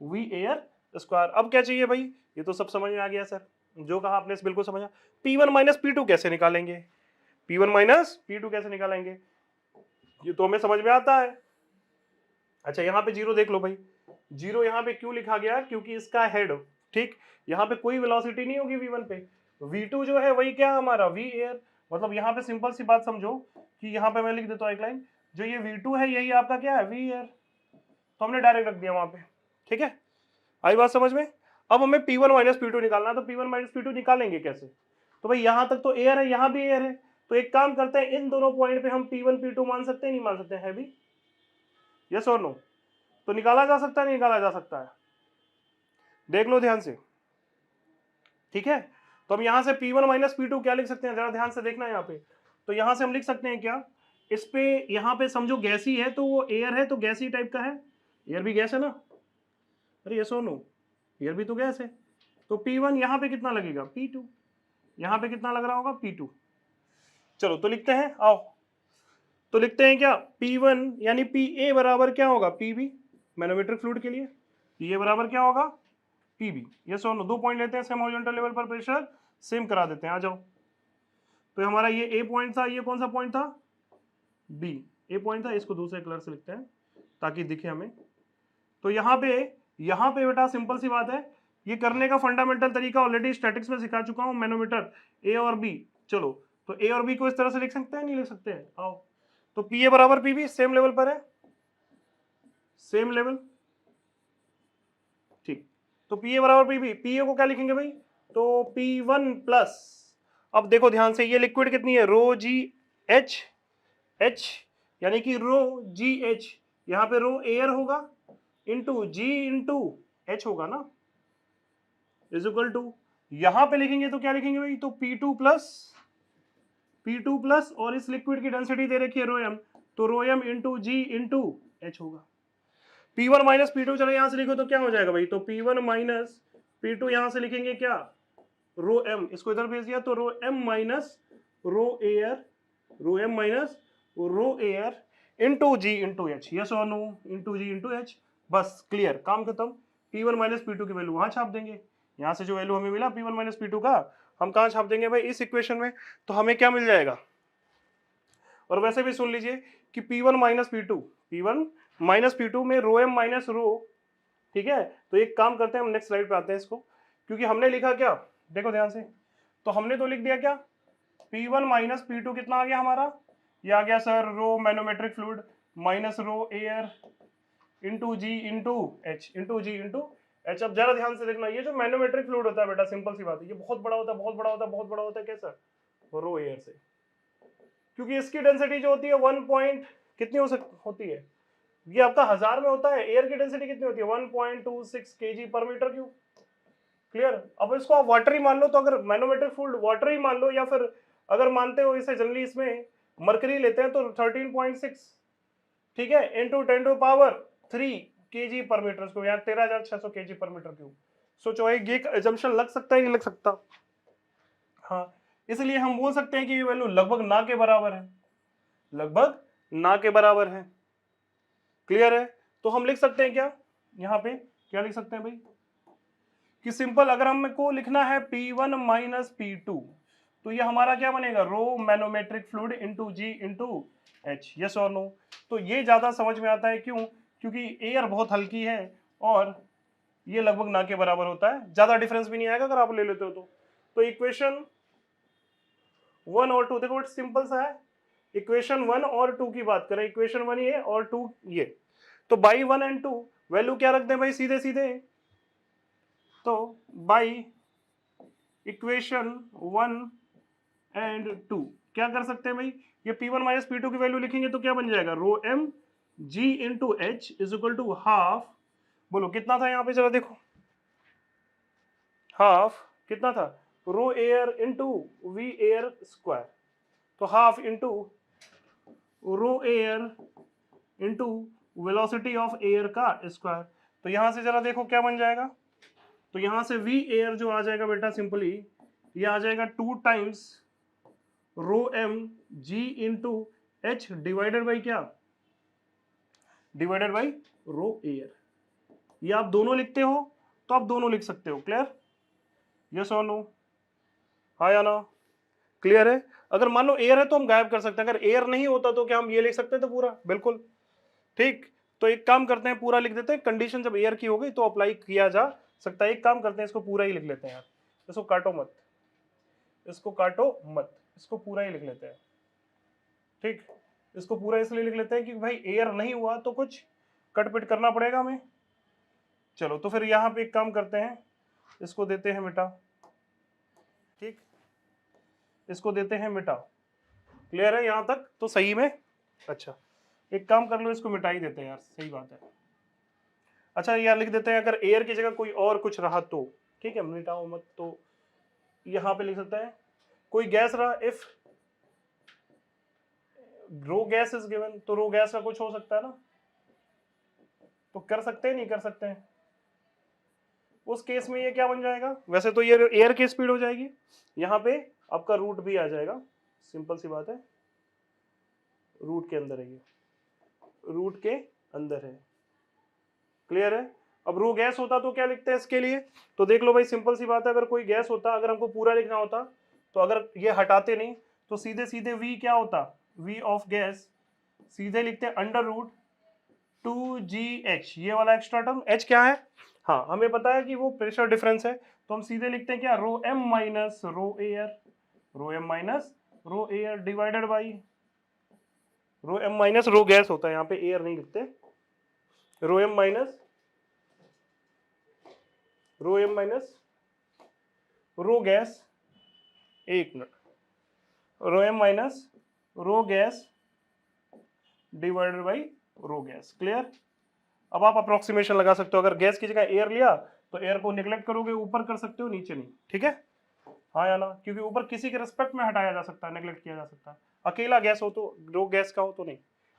V air square. अब क्या चाहिए भाई, ये तो सब समझ में आ गया सर, जो कहा आपने बिल्कुल समझा। P1 माइनस P2 कैसे निकालेंगे, P1 माइनस P2 कैसे निकालेंगे, ये तो हमें समझ में आता है। अच्छा, यहाँ पे जीरो देख लो भाई, जीरो यहाँ पे क्यों लिखा गया, क्योंकि इसका हेड, ठीक, यहाँ पे कोई वेलोसिटी नहीं होगी V1 पे, V2 जो है वही क्या हमारा V एयर, मतलब यहाँ पे सिंपल सी बात समझो कि यहाँ पे मैं लिख देता हूँ एक लाइन, जो ये V2 है यही आपका क्या है V एयर, तो हमने डायरेक्ट रख दिया वहां पे, ठीक है, आई बात समझ में। अब हमें P1 माइनस P2 निकालना है, तो P1 माइनस P2 निकालेंगे कैसे, तो भाई यहां तक तो एयर है, यहां भी एयर है, तो एक काम करते हैं, इन दोनों पॉइंट पे हम P1 P2 मान सकते हैं, नहीं मान सकते हैं भी, यस और नो, तो निकाला जा सकता है, नहीं निकाला जा सकता है, देख लो ध्यान से, ठीक है। तो हम यहां से P1 माइनस P2 क्या लिख सकते हैं, जरा ध्यान से देखना यहाँ पे, तो यहां से हम लिख सकते हैं क्या, इस पे यहाँ पे समझो गैसी है तो वो एयर है, तो गैसी टाइप का है, एयर भी गैस है ना, अरे यस और नो, एयर भी तो गैस है, तो P1 यहाँ पे कितना लगेगा P2, यहाँ पे कितना लग रहा होगा P2। चलो तो लिखते हैं, आओ तो लिखते हैं क्या, P1 यानी PA बराबर क्या होगा PB, मैनोमेट्रिक फ्लूइड के लिए PA बराबर क्या होगा PB, यस और नो, दो पॉइंट लेते हैं सेम हॉरिजॉन्टल लेवल पर प्रेशर सेम करा देते हैं, आ जाओ। तो हमारा ये A पॉइंट था, ये कौन सा पॉइंट था B, A पॉइंट था, इसको दूसरे कलर से लिखते हैं ताकि दिखे हमें। तो यहाँ पे बेटा सिंपल सी बात है, ये करने का फंडामेंटल तरीका ऑलरेडी स्टैटिक्स में सिखा चुका हूं, मैनोमीटर ए और बी। चलो, तो ए और बी को इस तरह से लिख सकते हैं, नहीं लिख सकते हैं, आओ, तो पी ए बराबर पी बी, सेम लेवल पर है, सेम लेवल, ठीक, तो पी ए बराबर पी बी, पी ए को क्या लिखेंगे भाई, तो P1 प्लस, अब देखो ध्यान से, ये लिक्विड कितनी है, रो जी एच, एच यानी कि रो जी एच, यहाँ पे रो एयर होगा इंटू जी इंटू एच होगा ना, इज इक्वल टू, यहां पे लिखेंगे तो क्या लिखेंगे भाई, तो P2 प्लस और इस लिक्विड की डेंसिटी दे रखी है रो एम, तो rho M into G into H होगा। P1 माइनस P2 चलो यहां से लिखो तो क्या हो जाएगा भाई, तो P1 माइनस P2 यहां से लिखेंगे क्या, रो एम, इसको इधर भेज दिया, तो rho M minus rho air, rho M minus rho air into G into H, yes और no, into G into H, बस क्लियर, काम खत्म। P1 माइनस P2 की वैल्यू वहां छाप देंगे, यहां से जो वैल्यू हमें मिला P1 माइनस P2 का, हम कहां छाप देंगे भाई, इस इक्वेशन में, तो हमें क्या मिल जाएगा। और वैसे भी सुन लीजिए कि P1 minus P2, P1 minus P2 में रो एम माइनस रो, ठीक है, तो एक काम करते हैं, हम नेक्स्ट स्लाइड पे आते हैं इसको, क्योंकि हमने लिखा क्या, देखो ध्यान से, तो हमने तो लिख दिया क्या, P1 माइनस P2 कितना आ गया हमारा, ये आ गया sir rho manometric fluid minus rho air into G into H, into G into H. अब जरा ध्यान से देखना, ये जो मैनोमेट्रिक फ्लूइड होता है बेटा, सिंपल सी बात है, ये बहुत बड़ा होता है, बहुत बड़ा होता है, बहुत बड़ा होता है, कैसा, रो एयर से, क्योंकि इसकी डेंसिटी जो होती है 1.2 कितनी होती है? ये आपका 1000 में होता है। एयर की डेंसिटी कितनी होती है? 1.26 kg पर मीटर क्यूब। क्लियर? अब इसको आप वाटर ही मान लो, तो अगर मैनोमेट्रिक फ्लूइड वाटर ही मान लो, या फिर अगर मानते हो इसे जनरली इसमें मरकरी लेते हैं तो 13.6, ठीक है, इंटू 10⁻³ kg पर मीटर क्यूब, या 13,600 kg पर मीटर क्यूब। सोचो ये एजम्पशन लग सकता है, नहीं लग सकता? हाँ, इसलिए हम बोल सकते हैं कि ये वैल्यू लगभग ना के बराबर है, लगभग ना के बराबर है। क्लियर है? तो हम लिख सकते हैं क्या यहाँ पे, क्या लिख सकते हैं भाई, कि सिंपल अगर हमको लिखना है P1 माइनस P2, तो ये हमारा क्या बनेगा, रो manometric fluid into G into H. Yes और नो? तो ये ज्यादा समझ में आता है, क्यों? क्योंकि एयर बहुत हल्की है और ये लगभग ना के बराबर होता है, ज्यादा डिफरेंस भी नहीं आएगा अगर आप ले लेते हो तो इक्वेशन 1 और 2 देखो सिंपल सा है। इक्वेशन 1 और 2 की बात करें, इक्वेशन 1 ये और 2 ये, तो बाई 1 एंड 2 वैल्यू क्या रख दें भाई, सीधे सीधे, तो बाई इक्वेशन 1 एंड 2 क्या कर सकते हैं भाई, ये P1 माइनस P2 की वैल्यू लिखेंगे तो क्या बन जाएगा, rho M G into H is equal to half, बोलो कितना था यहाँ पे, जरा देखो, हाफ कितना था, rho air into V air square, तो half into rho air into velocity of air का स्क्वायर। तो यहां से जरा देखो क्या बन जाएगा, तो यहां से वी एयर जो आ जाएगा बेटा, सिंपली ये आ जाएगा 2 times rho M G into H divided by क्या, डिवाइडेड बाई रो एयर। ये आप दोनों लिखते हो तो आप दोनों लिख सकते हो। क्लियर? यस और नो? हाँ या ना? क्लियर है? अगर मान लो एयर है तो हम गायब कर सकते हैं, अगर एयर नहीं होता तो क्या हम ये लिख सकते हैं, तो पूरा बिल्कुल ठीक। तो एक काम करते हैं, पूरा लिख देते हैं, कंडीशन जब एयर की हो गई तो अप्लाई किया जा सकता है। एक काम करते हैं, इसको पूरा ही लिख लेते हैं यार, इसको काटो मत, इसको काटो मत, इसको पूरा ही लिख लेते हैं। ठीक, इसको पूरा इसलिए लिख लेते हैं कि भाई एयर नहीं हुआ तो कुछ कटपिट करना पड़ेगा हमें। चलो तो फिर यहाँ पे एक काम करते हैं, इसको देते हैं मिटा, ठीक, इसको देते हैं मिटा। क्लियर है यहाँ तक तो सही में? अच्छा, एक काम कर लो, इसको मिटा ही देते हैं यार, सही बात है। अच्छा यार लिख देते हैं, अगर एयर की जगह कोई और कुछ रहा तो ठीक है, मिटाओ मत, तो यहाँ पे लिख सकते हैं कोई गैस रहा, if rho gas is given, तो रो गैस का कुछ हो सकता है ना, तो कर सकते हैं, नहीं कर सकते हैं? उस केस में ये क्या बन जाएगा, वैसे तो ये एयर की स्पीड हो जाएगी, यहाँ पे आपका रूट भी आ जाएगा, सिंपल सी बात है, रूट के अंदर है, ये रूट के अंदर है। क्लियर है? अब रो गैस होता तो क्या लिखते हैं इसके लिए, तो देख लो भाई सिंपल सी बात है, अगर कोई गैस होता, अगर हमको पूरा लिखना होता तो अगर ये हटाते नहीं तो सीधे सीधे v क्या होता, v ऑफ गैस सीधे लिखते हैं अंडर रूट 2gh, ये वाला एक्स्ट्रा टर्म h क्या है, हाँ हमें पता है कि वो प्रेशर डिफरेंस है, तो हम सीधे लिखते हैं क्या, rho M minus rho air, rho M minus rho air divided by rho M minus rho gas होता है, यहाँ पे एयर नहीं लिखते, rho M minus rho gas, एक minute, rho M minus rho gas divided by rho gas. Clear? अब आप approximation लगा सकते हो, अगर गैस की जगह एयर लिया तो एयर को निगलेक्ट करोगे, ऊपर कर सकते हो, नीचे नहीं। ठीक है? हाँ या ना? क्योंकि ऊपर किसी के रिस्पेक्ट में हटाया जा सकता है, नेगलेक्ट किया जा सकता है, अकेला गैस हो तो, रो गैस का हो तो नहीं।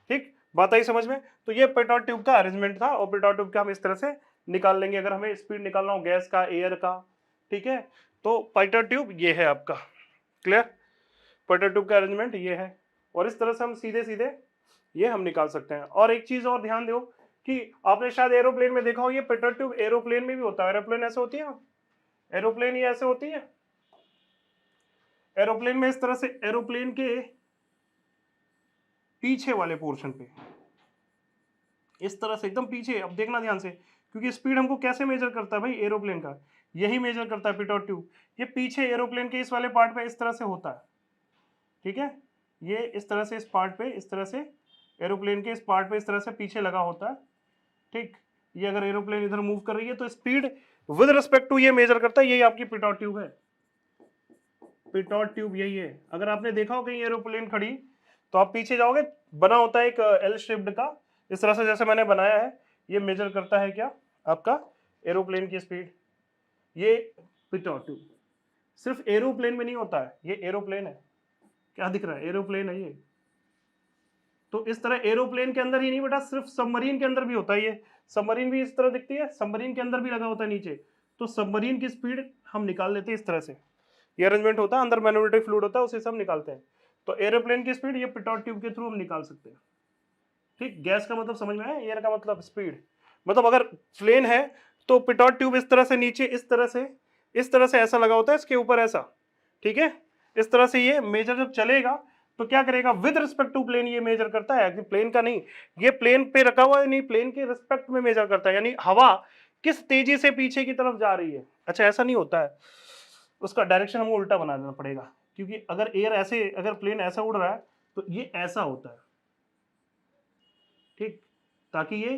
ठीक, बात आई समझ में? तो ये पेटोट ट्यूब का अरेंजमेंट था, और पेटोट ट्यूब का हम इस तरह से निकाल लेंगे अगर हमें स्पीड निकालना हो गैस का, एयर का। ठीक है, तो पेटोट ट्यूब ये है आपका। क्लियर? पेटोट ट्यूब का अरेंजमेंट ये है, और इस तरह से हम सीधे सीधे ये हम निकाल सकते हैं। और एक चीज और ध्यान दो कि आपने शायद एरोप्लेन में देखा हो, ये पेटोट ट्यूब एरोप्लेन में भी होता है। एरोप्लेन ऐसे होती है, एरोप्लेन ये ऐसे होती है, एरोप्लेन में इस तरह से, एरोप्लेन के पीछे वाले पोर्शन पे इस तरह से एकदम पीछे। अब देखना ध्यान से, क्योंकि स्पीड हमको कैसे मेजर करता है भाई, एरोप्लेन का यही मेजर करता है पिटोट ट्यूब। ये पीछे एरोप्लेन के इस वाले पार्ट पे इस तरह से होता है। ठीक है, ये इस तरह से इस पार्ट पे, इस तरह से एरोप्लेन के इस पार्ट पे इस तरह से पीछे लगा होता है। ठीक, ये अगर एरोप्लेन इधर मूव कर रही है तो स्पीड विद रिस्पेक्ट टू ये मेजर करता है, यही आपकी पिटोट ट्यूब है। पिटोट ट्यूब यही है। अगर आपने देखा हो कहीं एरोप्लेन खड़ी तो आप पीछे जाओगे, बना होता है एक एल शेप्ड का, इस तरह से जैसे मैंने बनाया है। ये मेजर करता है क्या, आपका एरोप्लेन की स्पीड। ये पिटॉट ट्यूब सिर्फ एरोप्लेन में नहीं होता है, ये एरोप्लेन है, क्या दिख रहा है, एरोप्लेन है ये। तो इस तरह एरोप्लेन के अंदर ही नहीं बेटा, सिर्फ सबमरीन के अंदर भी होता है ये। सबमरीन भी इस तरह दिखती है, सबमरीन के अंदर भी लगा होता है नीचे। तो सबमरीन की स्पीड हम निकाल लेते हैं इस तरह से, ये अरेंजमेंट होता है, अंदर मैग्नेटिक फ्लूइड होता है, उसे से हम निकालते हैं। तो एरोप्लेन की स्पीड ये पिटॉट ट्यूब के थ्रू हम निकाल सकते हैं। ठीक, गैस का मतलब समझ में आया, एयर का मतलब स्पीड। मतलब अगर प्लेन है तो पिटॉट ट्यूब इस तरह से नीचे, इस तरह से ऐसा लगा होता है, इसके ऊपर ऐसा, ठीक है। इस तरह से ये मेजर जब चलेगा तो क्या करेगा, विद रिस्पेक्ट टू प्लेन ये मेजर करता है, कि प्लेन का नहीं, ये प्लेन पे रखा हुआ है नहीं, प्लेन के रिस्पेक्ट में मेजर करता है, यानी हवा किस तेजी से पीछे की तरफ जा रही है। अच्छा, ऐसा नहीं होता है, उसका डायरेक्शन हमको उल्टा बना देना पड़ेगा, क्योंकि अगर एयर ऐसे, अगर प्लेन ऐसा उड़ रहा है तो ये ऐसा होता है, ठीक, ताकि ये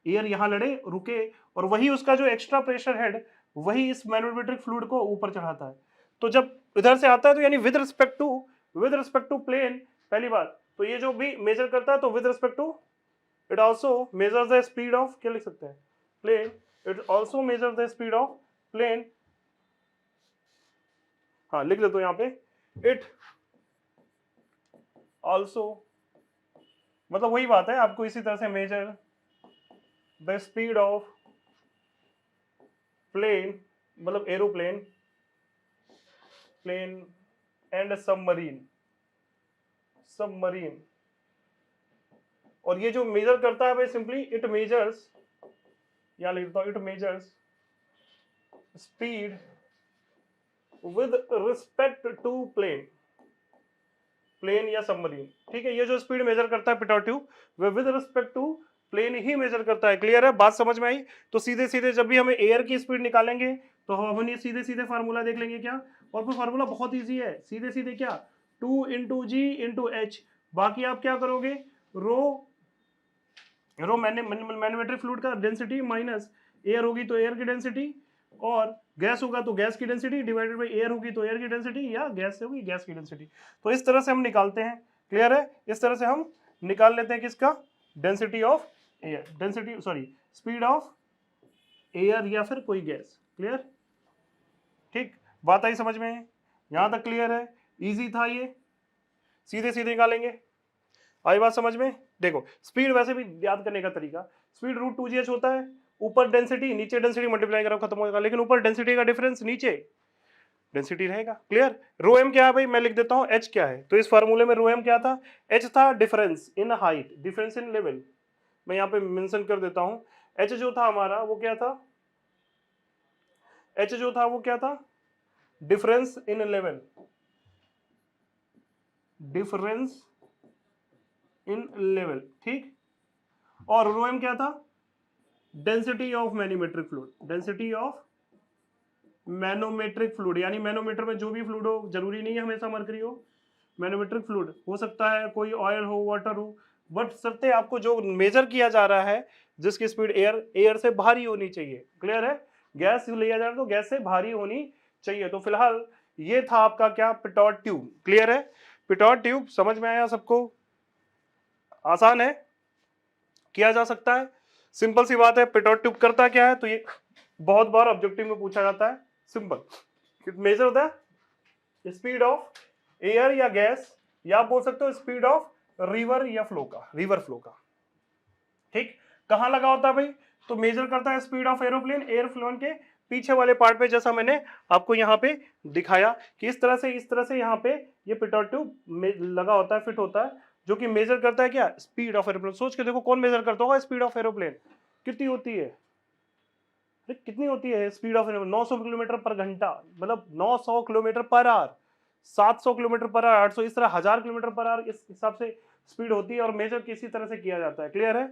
एयर यहां लड़े, रुके, और वही उसका जो एक्स्ट्रा प्रेशर हेड, वही इस मैग्नेटोमेट्रिक फ्लूइड को ऊपर चढ़ाता है। तो जब इधर से आता है तो यानी विद रिस्पेक्ट टू प्लेन, पहली बात तो ये जो भी मेजर करता है तो with respect to, it also measures the speed of, क्या लिख सकते हैं, plane, it also measures the speed of plane. हाँ, लिख देता हूं यहां पे, इट आल्सो, मतलब वही बात है, आपको इसी तरह से measure the speed of plane, मतलब एरोप्लेन, प्लेन एंड सबमरीन, और ये जो मेजर करता है भाई, सिंपली इट मेजर्स, यहां लिख देता हूं, it measures speed with respect to plane, plane या सबमरीन, ठीक है। ये जो स्पीड मेजर करता है पिटॉट ट्यूब, वह विद रिस्पेक्ट टू प्लेन ही मेजर करता है। क्लियर है, बात समझ में आई। तो सीधे सीधे जब भी हमें एयर की स्पीड निकालेंगे तो हम अपनी सीधे सीधे फार्मूला देख लेंगे क्या, और फिर फार्मूला बहुत इजी है, सीधे सीधे क्या, 2 इंटू जी इंटू एच, बाकी आप क्या करोगे, रो मैग्नेटोमेट्रिक फ्लूइड का डेंसिटी माइनस एयर होगी तो एयर की डेंसिटी, और गैस होगा तो गैस की डेंसिटी डिवाइडेड बाई एयर होगी तो एयर की डेंसिटी, या गैस से होगी गैस की डेंसिटी। तो इस तरह से हम निकालते हैं। क्लियर है, इस तरह से हम निकाल लेते हैं किसका, density of air, density sorry speed of air या फिर कोई गैस। क्लियर, ठीक, बात आई समझ में, यहां तक क्लियर है, इजी था ये, सीधे सीधे निकालेंगे, आई बात समझ में। देखो स्पीड वैसे भी याद करने का तरीका, स्पीड रूट 2gh होता है, ऊपर डेंसिटी नीचे डेंसिटी मल्टीप्लाई करो खत्म होगा, लेकिन ऊपर डेंसिटी का डिफरेंस नीचे डेंसिटी रहेगा। क्लियर, रो एम क्या है भाई, मैं लिख देता हूं एच क्या है। तो इस फार्मूले में रो एम क्या था, एच था difference in height, difference in level, मैं यहां पे मेंशन कर देता हूं। एच जो था हमारा वो क्या था, एच जो था वो क्या था, difference in level, difference in level, ठीक। और रो एम क्या था, density of manometric fluid, density of manometric fluid, यानी मैनोमीटर में जो भी फ्लूइड हो, जरूरी नहीं है हमेशा मरकरी हो, मैनोमेट्रिक फ्लूइड हो सकता है कोई ऑयल हो, वाटर हो, बट सबसे आपको जो मेजर किया जा रहा है जिसकी स्पीड एयर से भारी होनी चाहिए। क्लियर है, गैस लिया जा रहा है तो गैस से भारी होनी चाहिए। तो फिलहाल ये था आपका क्या, पिटॉट ट्यूब। क्लियर है, पिटॉट ट्यूब समझ में आया सबको, आसान है, किया जा सकता है, सिंपल सी बात है। पिटॉट ट्यूब करता क्या है, तो ये बहुत बार ऑब्जेक्टिव में पूछा जाता है, सिंपल मेजर होता है स्पीड ऑफ एयर या गैस, या आप बोल सकते हो स्पीड ऑफ रिवर या फ्लो का, रिवर फ्लो का, ठीक। कहां लगा होता है भाई, तो मेजर करता है speed of aeroplane, air phloem के पीछे वाले पार्ट पे, जैसा मैंने आपको यहाँ पे दिखाया कि इस तरह से यहाँ पे ये पिटॉट ट्यूब लगा होता है, फिट होता है, जो कि मेजर करता है क्या, स्पीड ऑफ एरोप्लेन। सोच के देखो कौन मेजर करता होगा स्पीड ऑफ एरोप्लेन, कितनी होती है, कितनी होती है स्पीड ऑफ एरोप्लेन, 900 किलोमीटर पर घंटा, मतलब 900 kilometre per hour, 700 kilometre per hour, 800, इस तरह 1000 किलोमीटर पर आवर, इस हिसाब से स्पीड होती है, और मेजर किसी तरह से किया जाता है। क्लियर है,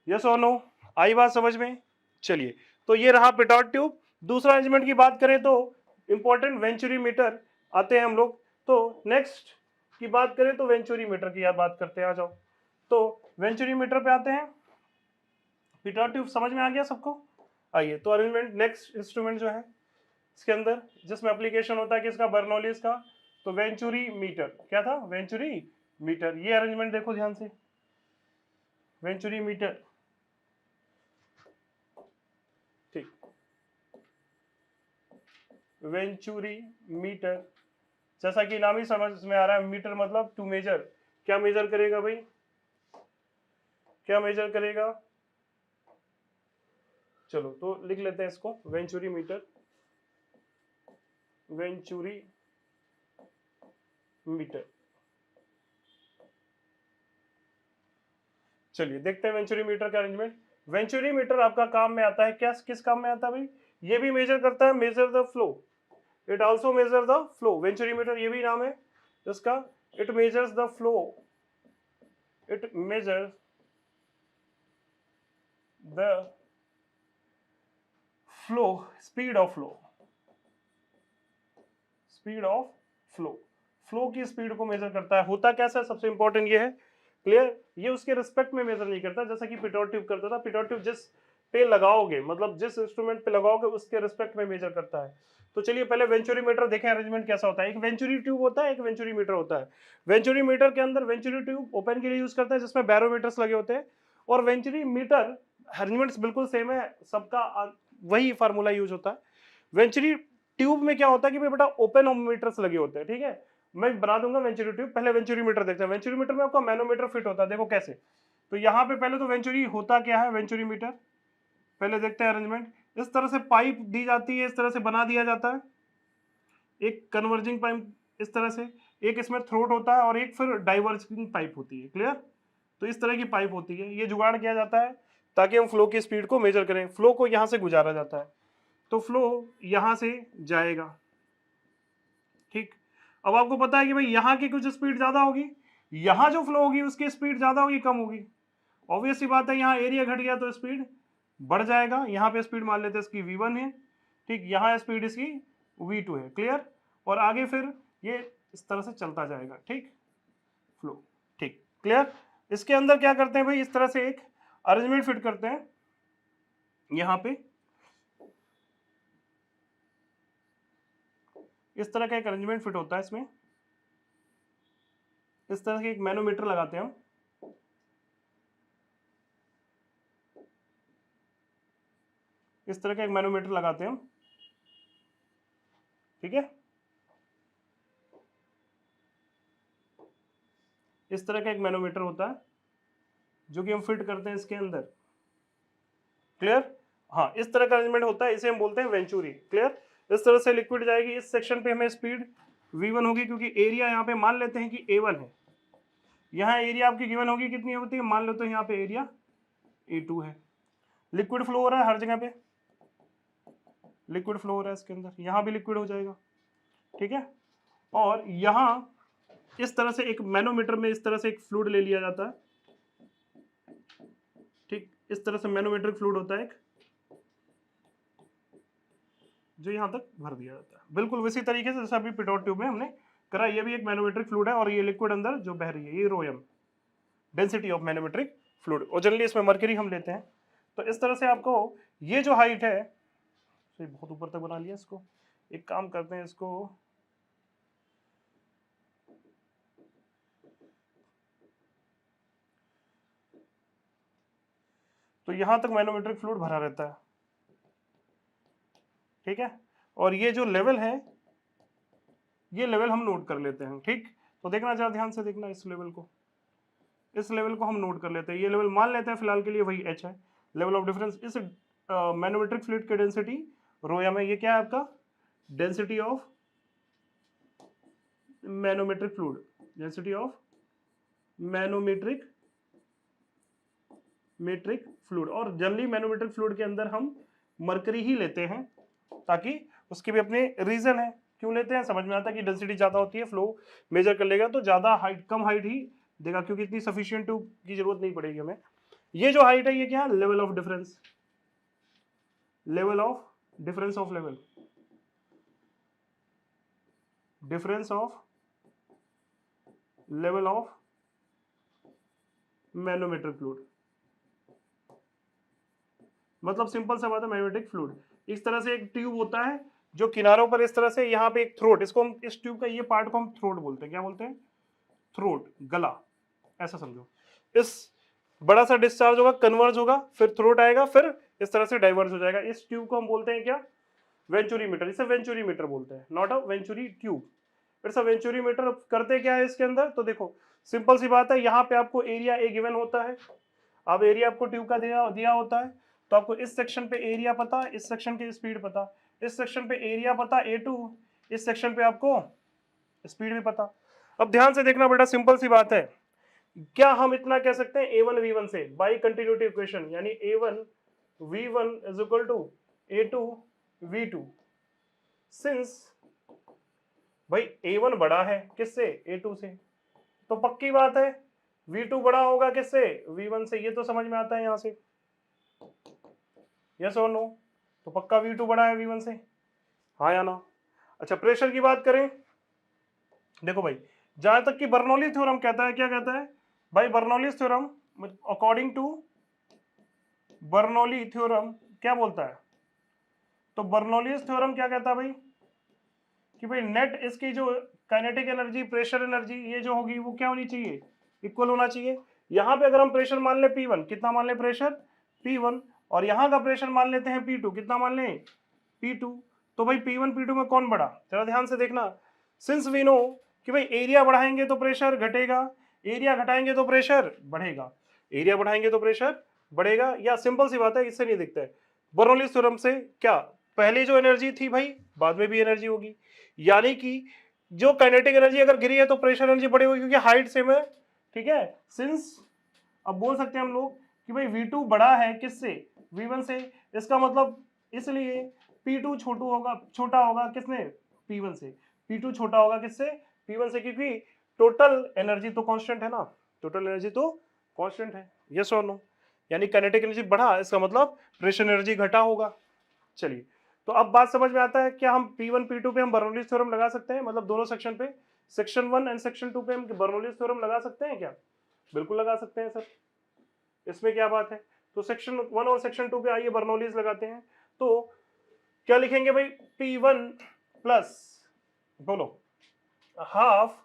यस और नो, आई बात समझ में। चलिए, तो ये रहा पिटॉट ट्यूब। दूसरा अरेंजमेंट की बात करें तो इंपॉर्टेंट वेंचुरी मीटर आते हैं हम लोग। तो नेक्स्ट की बात करें तो वेंचुरी मीटर की बात करते हैं, आ जाओ। तो वेंचुरी मीटर पे आते हैं, पिटॉट ट्यूब समझ में आ गया सबको। आइए, तो अरेंजमेंट नेक्स्ट इंस्ट्रूमेंट जो है इसके अंदर जिसमें एप्लीकेशन होता है किसका, बर्नौलीज का, तो वेंचुरी मीटर, क्या था, वेंचुरी मीटर। ये अरेंजमेंट देखो ध्यान से, वेंचुरी मीटर, ठीक, वेंचुरी मीटर, जैसा कि नाम ही समझ में आ रहा है, मीटर मतलब टू मेजर। क्या मेजर करेगा भाई, क्या मेजर करेगा, चलो तो लिख लेते हैं इसको, वेंचुरी मीटर, वेंचुरी मीटर। चलिए देखते हैं वेंचुरी मीटर का अरेंजमेंट। वेंचुरी मीटर आपका काम में आता है क्या, किस काम में आता है भाई, ये भी मेजर करता है, measure the flow, it also measure the flow. Venturi meter ये भी नाम है इसका, it measures the flow, it measures the flow, speed of flow, speed of flow, flow की स्पीड को मेजर करता है। होता कैसा है, सबसे इंपॉर्टेंट ये है, क्लियर, ये उसके रिस्पेक्ट में मेजर नहीं करता, जैसा कि पिटोट ट्यूब करता था। पिटोट ट्यूब जिस पे लगाओगे, मतलब जिस इंस्ट्रूमेंट पे लगाओगे उसके रिस्पेक्ट में मेजर करता है। तो चलिए पहले वेंचुरी मीटर देखें अरेंजमेंट कैसा होता है। एक वेंचुरी ट्यूब होता है, एक वेंचुरी मीटर होता है। वेंचुरी मीटर के अंदर वेंचुरी ट्यूब ओपन के लिए यूज करता है जिसमें बैरोमीटर्स लगे होते हैं, और वेंचुरी मीटर अरेंजमेंट्स बिल्कुल सेम है सबका, वही फार्मूला यूज होता है। वेंचुरी ट्यूब में क्या होता है कि भाई बेटा ओपन मीटर्स लगे होते हैं, ठीक है, मैं बना दूंगा वेंचुरी ट्यूब। पहले वेंचुरी मीटर देखते हैं। वेंचुरी मीटर में आपका मैनोमीटर फिट होता है, देखो कैसे। तो यहाँ पे पहले तो वेंचुरी होता क्या है, वेंचुरी मीटर पहले देखते हैं अरेंजमेंट। इस तरह से पाइप दी जाती है, इस तरह से बना दिया जाता है, एक कन्वर्जिंग पाइप इस तरह से, एक इसमें थ्रोट होता है और एक फिर डाइवर्जिंग पाइप होती है, क्लियर। तो इस तरह की पाइप होती है, ये जुगाड़ किया जाता है ताकि हम फ्लो की स्पीड को मेजर करें। फ्लो को यहाँ से गुजारा जाता है, तो फ्लो यहाँ से जाएगा, ठीक। अब आपको पता है कि भाई यहाँ की कुछ स्पीड ज्यादा होगी, यहाँ जो फ्लो होगी उसकी स्पीड ज्यादा होगी कम होगी, ऑब्वियस सी बात है। यहाँ एरिया घट गया तो स्पीड बढ़ जाएगा। यहाँ पे स्पीड मान लेते हैं इसकी v1 है, ठीक, यहाँ स्पीड इसकी v2 है, क्लियर। और आगे फिर ये इस तरह से चलता जाएगा, ठीक, फ्लो, ठीक, क्लियर। इसके अंदर क्या करते हैं भाई, इस तरह से एक अरेंजमेंट फिट करते हैं यहाँ पे, इस तरह का एक अरेंजमेंट फिट होता है इसमें, इस तरह के एक मैनोमीटर लगाते हैं हम, इस तरह का एक मैनोमीटर लगाते हैं हम, ठीक है, इस तरह का एक मैनोमीटर होता है जो कि हम फिट करते हैं इसके अंदर, क्लियर। हाँ, इस तरह का अरेंजमेंट होता है, इसे हम बोलते हैं वेंचुरी, क्लियर। इस तरह से लिक्विड जाएगी, इस सेक्शन पे हमें स्पीड v1 होगी, क्योंकि एरिया यहाँ पे मान लेते हैं कि a1 है, यहाँ एरिया आपकी गिवन होगी कितनी होती है, मान लो तो यहाँ पे एरिया a2 है। लिक्विड फ्लो हो रहा है हर जगह पे, लिक्विड फ्लो हो रहा है इसके अंदर, यहाँ भी लिक्विड हो जाएगा, ठीक है। और यहाँ इस तरह से एक मैनोमीटर में इस तरह से एक फ्लूइड ले लिया जाता है, ठीक, इस तरह से मैनोमेट्रिक फ्लूइड होता है एक, जो यहाँ तक भर दिया जाता है, बिल्कुल उसी तरीके से जैसे अभी पिटोट ट्यूब में हमने करा। ये भी एक मैनोमेट्रिक फ्लूइड है और ये लिक्विड अंदर जो बह रही है ये Roam, density of manometric fluid, और जनरली इसमें मर्करी हम लेते हैं। तो इस तरह से आपको ये जो हाइट है, तो बहुत ऊपर तक बना लिया इसको, एक काम करते हैं इसको, तो यहां तक मैनोमेट्रिक फ्लूइड भरा रहता है, ठीक है। और ये जो लेवल है, ये लेवल हम नोट कर लेते हैं, ठीक। तो देखना जरा ध्यान से देखना, इस लेवल को, इस लेवल को हम नोट कर लेते हैं। ये लेवल मान लेते हैं फिलहाल के लिए वही h है, लेवल ऑफ डिफरेंस। इस मैनोमेट्रिक फ्लूइड की डेंसिटी रोया में, ये क्या है आपका density of manometric fluid, density of manometric metric fluid. और जनरली मैनोमेट्रिक फ्लूइड के अंदर हम मरकरी ही लेते हैं, ताकि उसके भी अपने रीजन है क्यों लेते हैं, समझ में आता है कि डेंसिटी ज्यादा होती है, फ्लो मेजर कर लेगा तो ज्यादा हाइट, कम हाइट ही देगा, क्योंकि इतनी सफिशिएंट ट्यूब की जरूरत नहीं पड़ेगी हमें। ये जो हाइट है ये क्या है, level of difference, level of difference of level, difference of level of manometric fluid, मतलब सिंपल सा बात है मैग्नेटिक फ्लूइड। इस तरह से एक ट्यूब होता है जो किनारों पर इस तरह से, यहाँ पे एक थ्रोट, इसको हम, इस ट्यूब का ये पार्ट को हम थ्रोट बोलते हैं, क्या बोलते हैं, थ्रोट, गला, ऐसा समझो। इस बड़ा सा डिस्चार्ज होगा, कन्वर्ज होगा, फिर थ्रोट आएगा, फिर इस तरह से डाइवर्ज हो जाएगा। इस ट्यूब को हम बोलते हैं क्या? वेंचुरीमीटर। इसे वेंचुरीमीटर बोलते हैं, not a venturi tube, it's a venturimeter. करते क्या है इसके अंदर? तो देखो सिंपल सी बात है, यहाँ पे आपको एरिया ए गिवन होता है। अब एरिया आपको ट्यूब का दिया होता है, तो आपको इस सेक्शन पे एरिया पता, इस सेक्शन की स्पीड पता, इस सेक्शन पे एरिया पता A2, इस सेक्शन पे आपको स्पीड भी पता। अब ध्यान से देखना बेटा, सिंपल सी बात है, क्या हम इतना कह सकते हैं A1 V1 से बाई कंटिन्यूटी इक्वेशन, यानी A1 V1 is equal to A2 V2, since भाई A1 बड़ा है किससे? A2 से, तो पक्की बात है V2 बड़ा होगा किससे? V1 से। ये तो समझ में आता है यहां से, यस और नो? तो पक्का V2 बड़ा है V1 से, हाँ या ना? अच्छा, प्रेशर की बात करें, देखो भाई, जहां तक कि बर्नौली थ्योरम कहता है, क्या कहता है भाई? Bernoulli theorem, according to Bernoulli theorem क्या बोलता है? तो बर्नौली थ्योरम क्या कहता है भाई कि भाई नेट इसकी जो काइनेटिक एनर्जी, प्रेशर एनर्जी, ये जो होगी वो क्या होनी चाहिए? इक्वल होना चाहिए। यहाँ पे अगर हम प्रेशर मान ले P1, कितना मान ले प्रेशर? P1, और यहाँ का प्रेशर मान लेते हैं P2, कितना मान ले? P2। तो भाई P1 P2 में कौन बड़ा? जरा ध्यान से देखना, सिंस वी नो कि भाई एरिया बढ़ाएंगे तो प्रेशर घटेगा, एरिया घटाएंगे तो प्रेशर बढ़ेगा, एरिया बढ़ाएंगे तो प्रेशर बढ़ेगा, या सिंपल सी बात है, इससे नहीं दिखता है। बर्नौली थ्योरम से क्या, पहले जो एनर्जी थी भाई बाद में भी एनर्जी होगी, यानी कि जो काइनेटिक एनर्जी अगर गिरी है तो प्रेशर एनर्जी बढ़ी होगी, क्योंकि हाइट सेम है, ठीक है। सिंस अब बोल सकते हैं हम लोग कि भाई V2 बड़ा है किससे? V1 से। इसका मतलब इसलिए P2 छोटा होगा किसने? P1 से। P2 छोटा होगा किससे? P1 से, क्योंकि टोटल एनर्जी तो कांस्टेंट है ना, टोटल एनर्जी तो कांस्टेंट है, यस और नो? यानी काइनेटिक एनर्जी बढ़ा, इसका मतलब प्रेशर एनर्जी घटा होगा। चलिए, तो अब बात समझ में आता है, क्या हम P1 P2 पे हम बर्नौली थ्योरम लगा सकते हैं? मतलब दोनों सेक्शन पे, सेक्शन 1 एंड सेक्शन 2 पे हम बर्नौली थ्योरम लगा सकते हैं क्या? बिल्कुल लगा सकते हैं सर, इसमें क्या बात है। तो सेक्शन 1 और सेक्शन 2 पे आइए बर्नौलीज लगाते हैं। तो क्या लिखेंगे भाई? P1 प्लस, बोलो, हाफ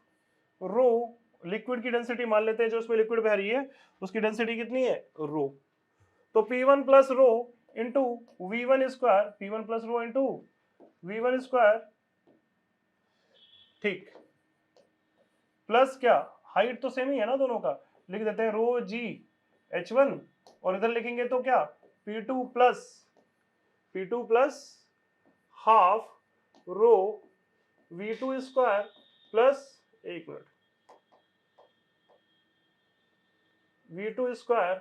रो, लिक्विड की डेंसिटी मान लेते हैं, जो उसमें लिक्विड बह रही है उसकी डेंसिटी कितनी है? रो। तो P1 plus rho into V1 square, P1 plus rho into V1 square, ठीक, प्लस क्या, हाइट तो सेम ही है ना दोनों का, लिख देते हैं रो जी H1, और इधर लिखेंगे तो क्या, P2 plus half rho V2 square plus, एक minute, V2 square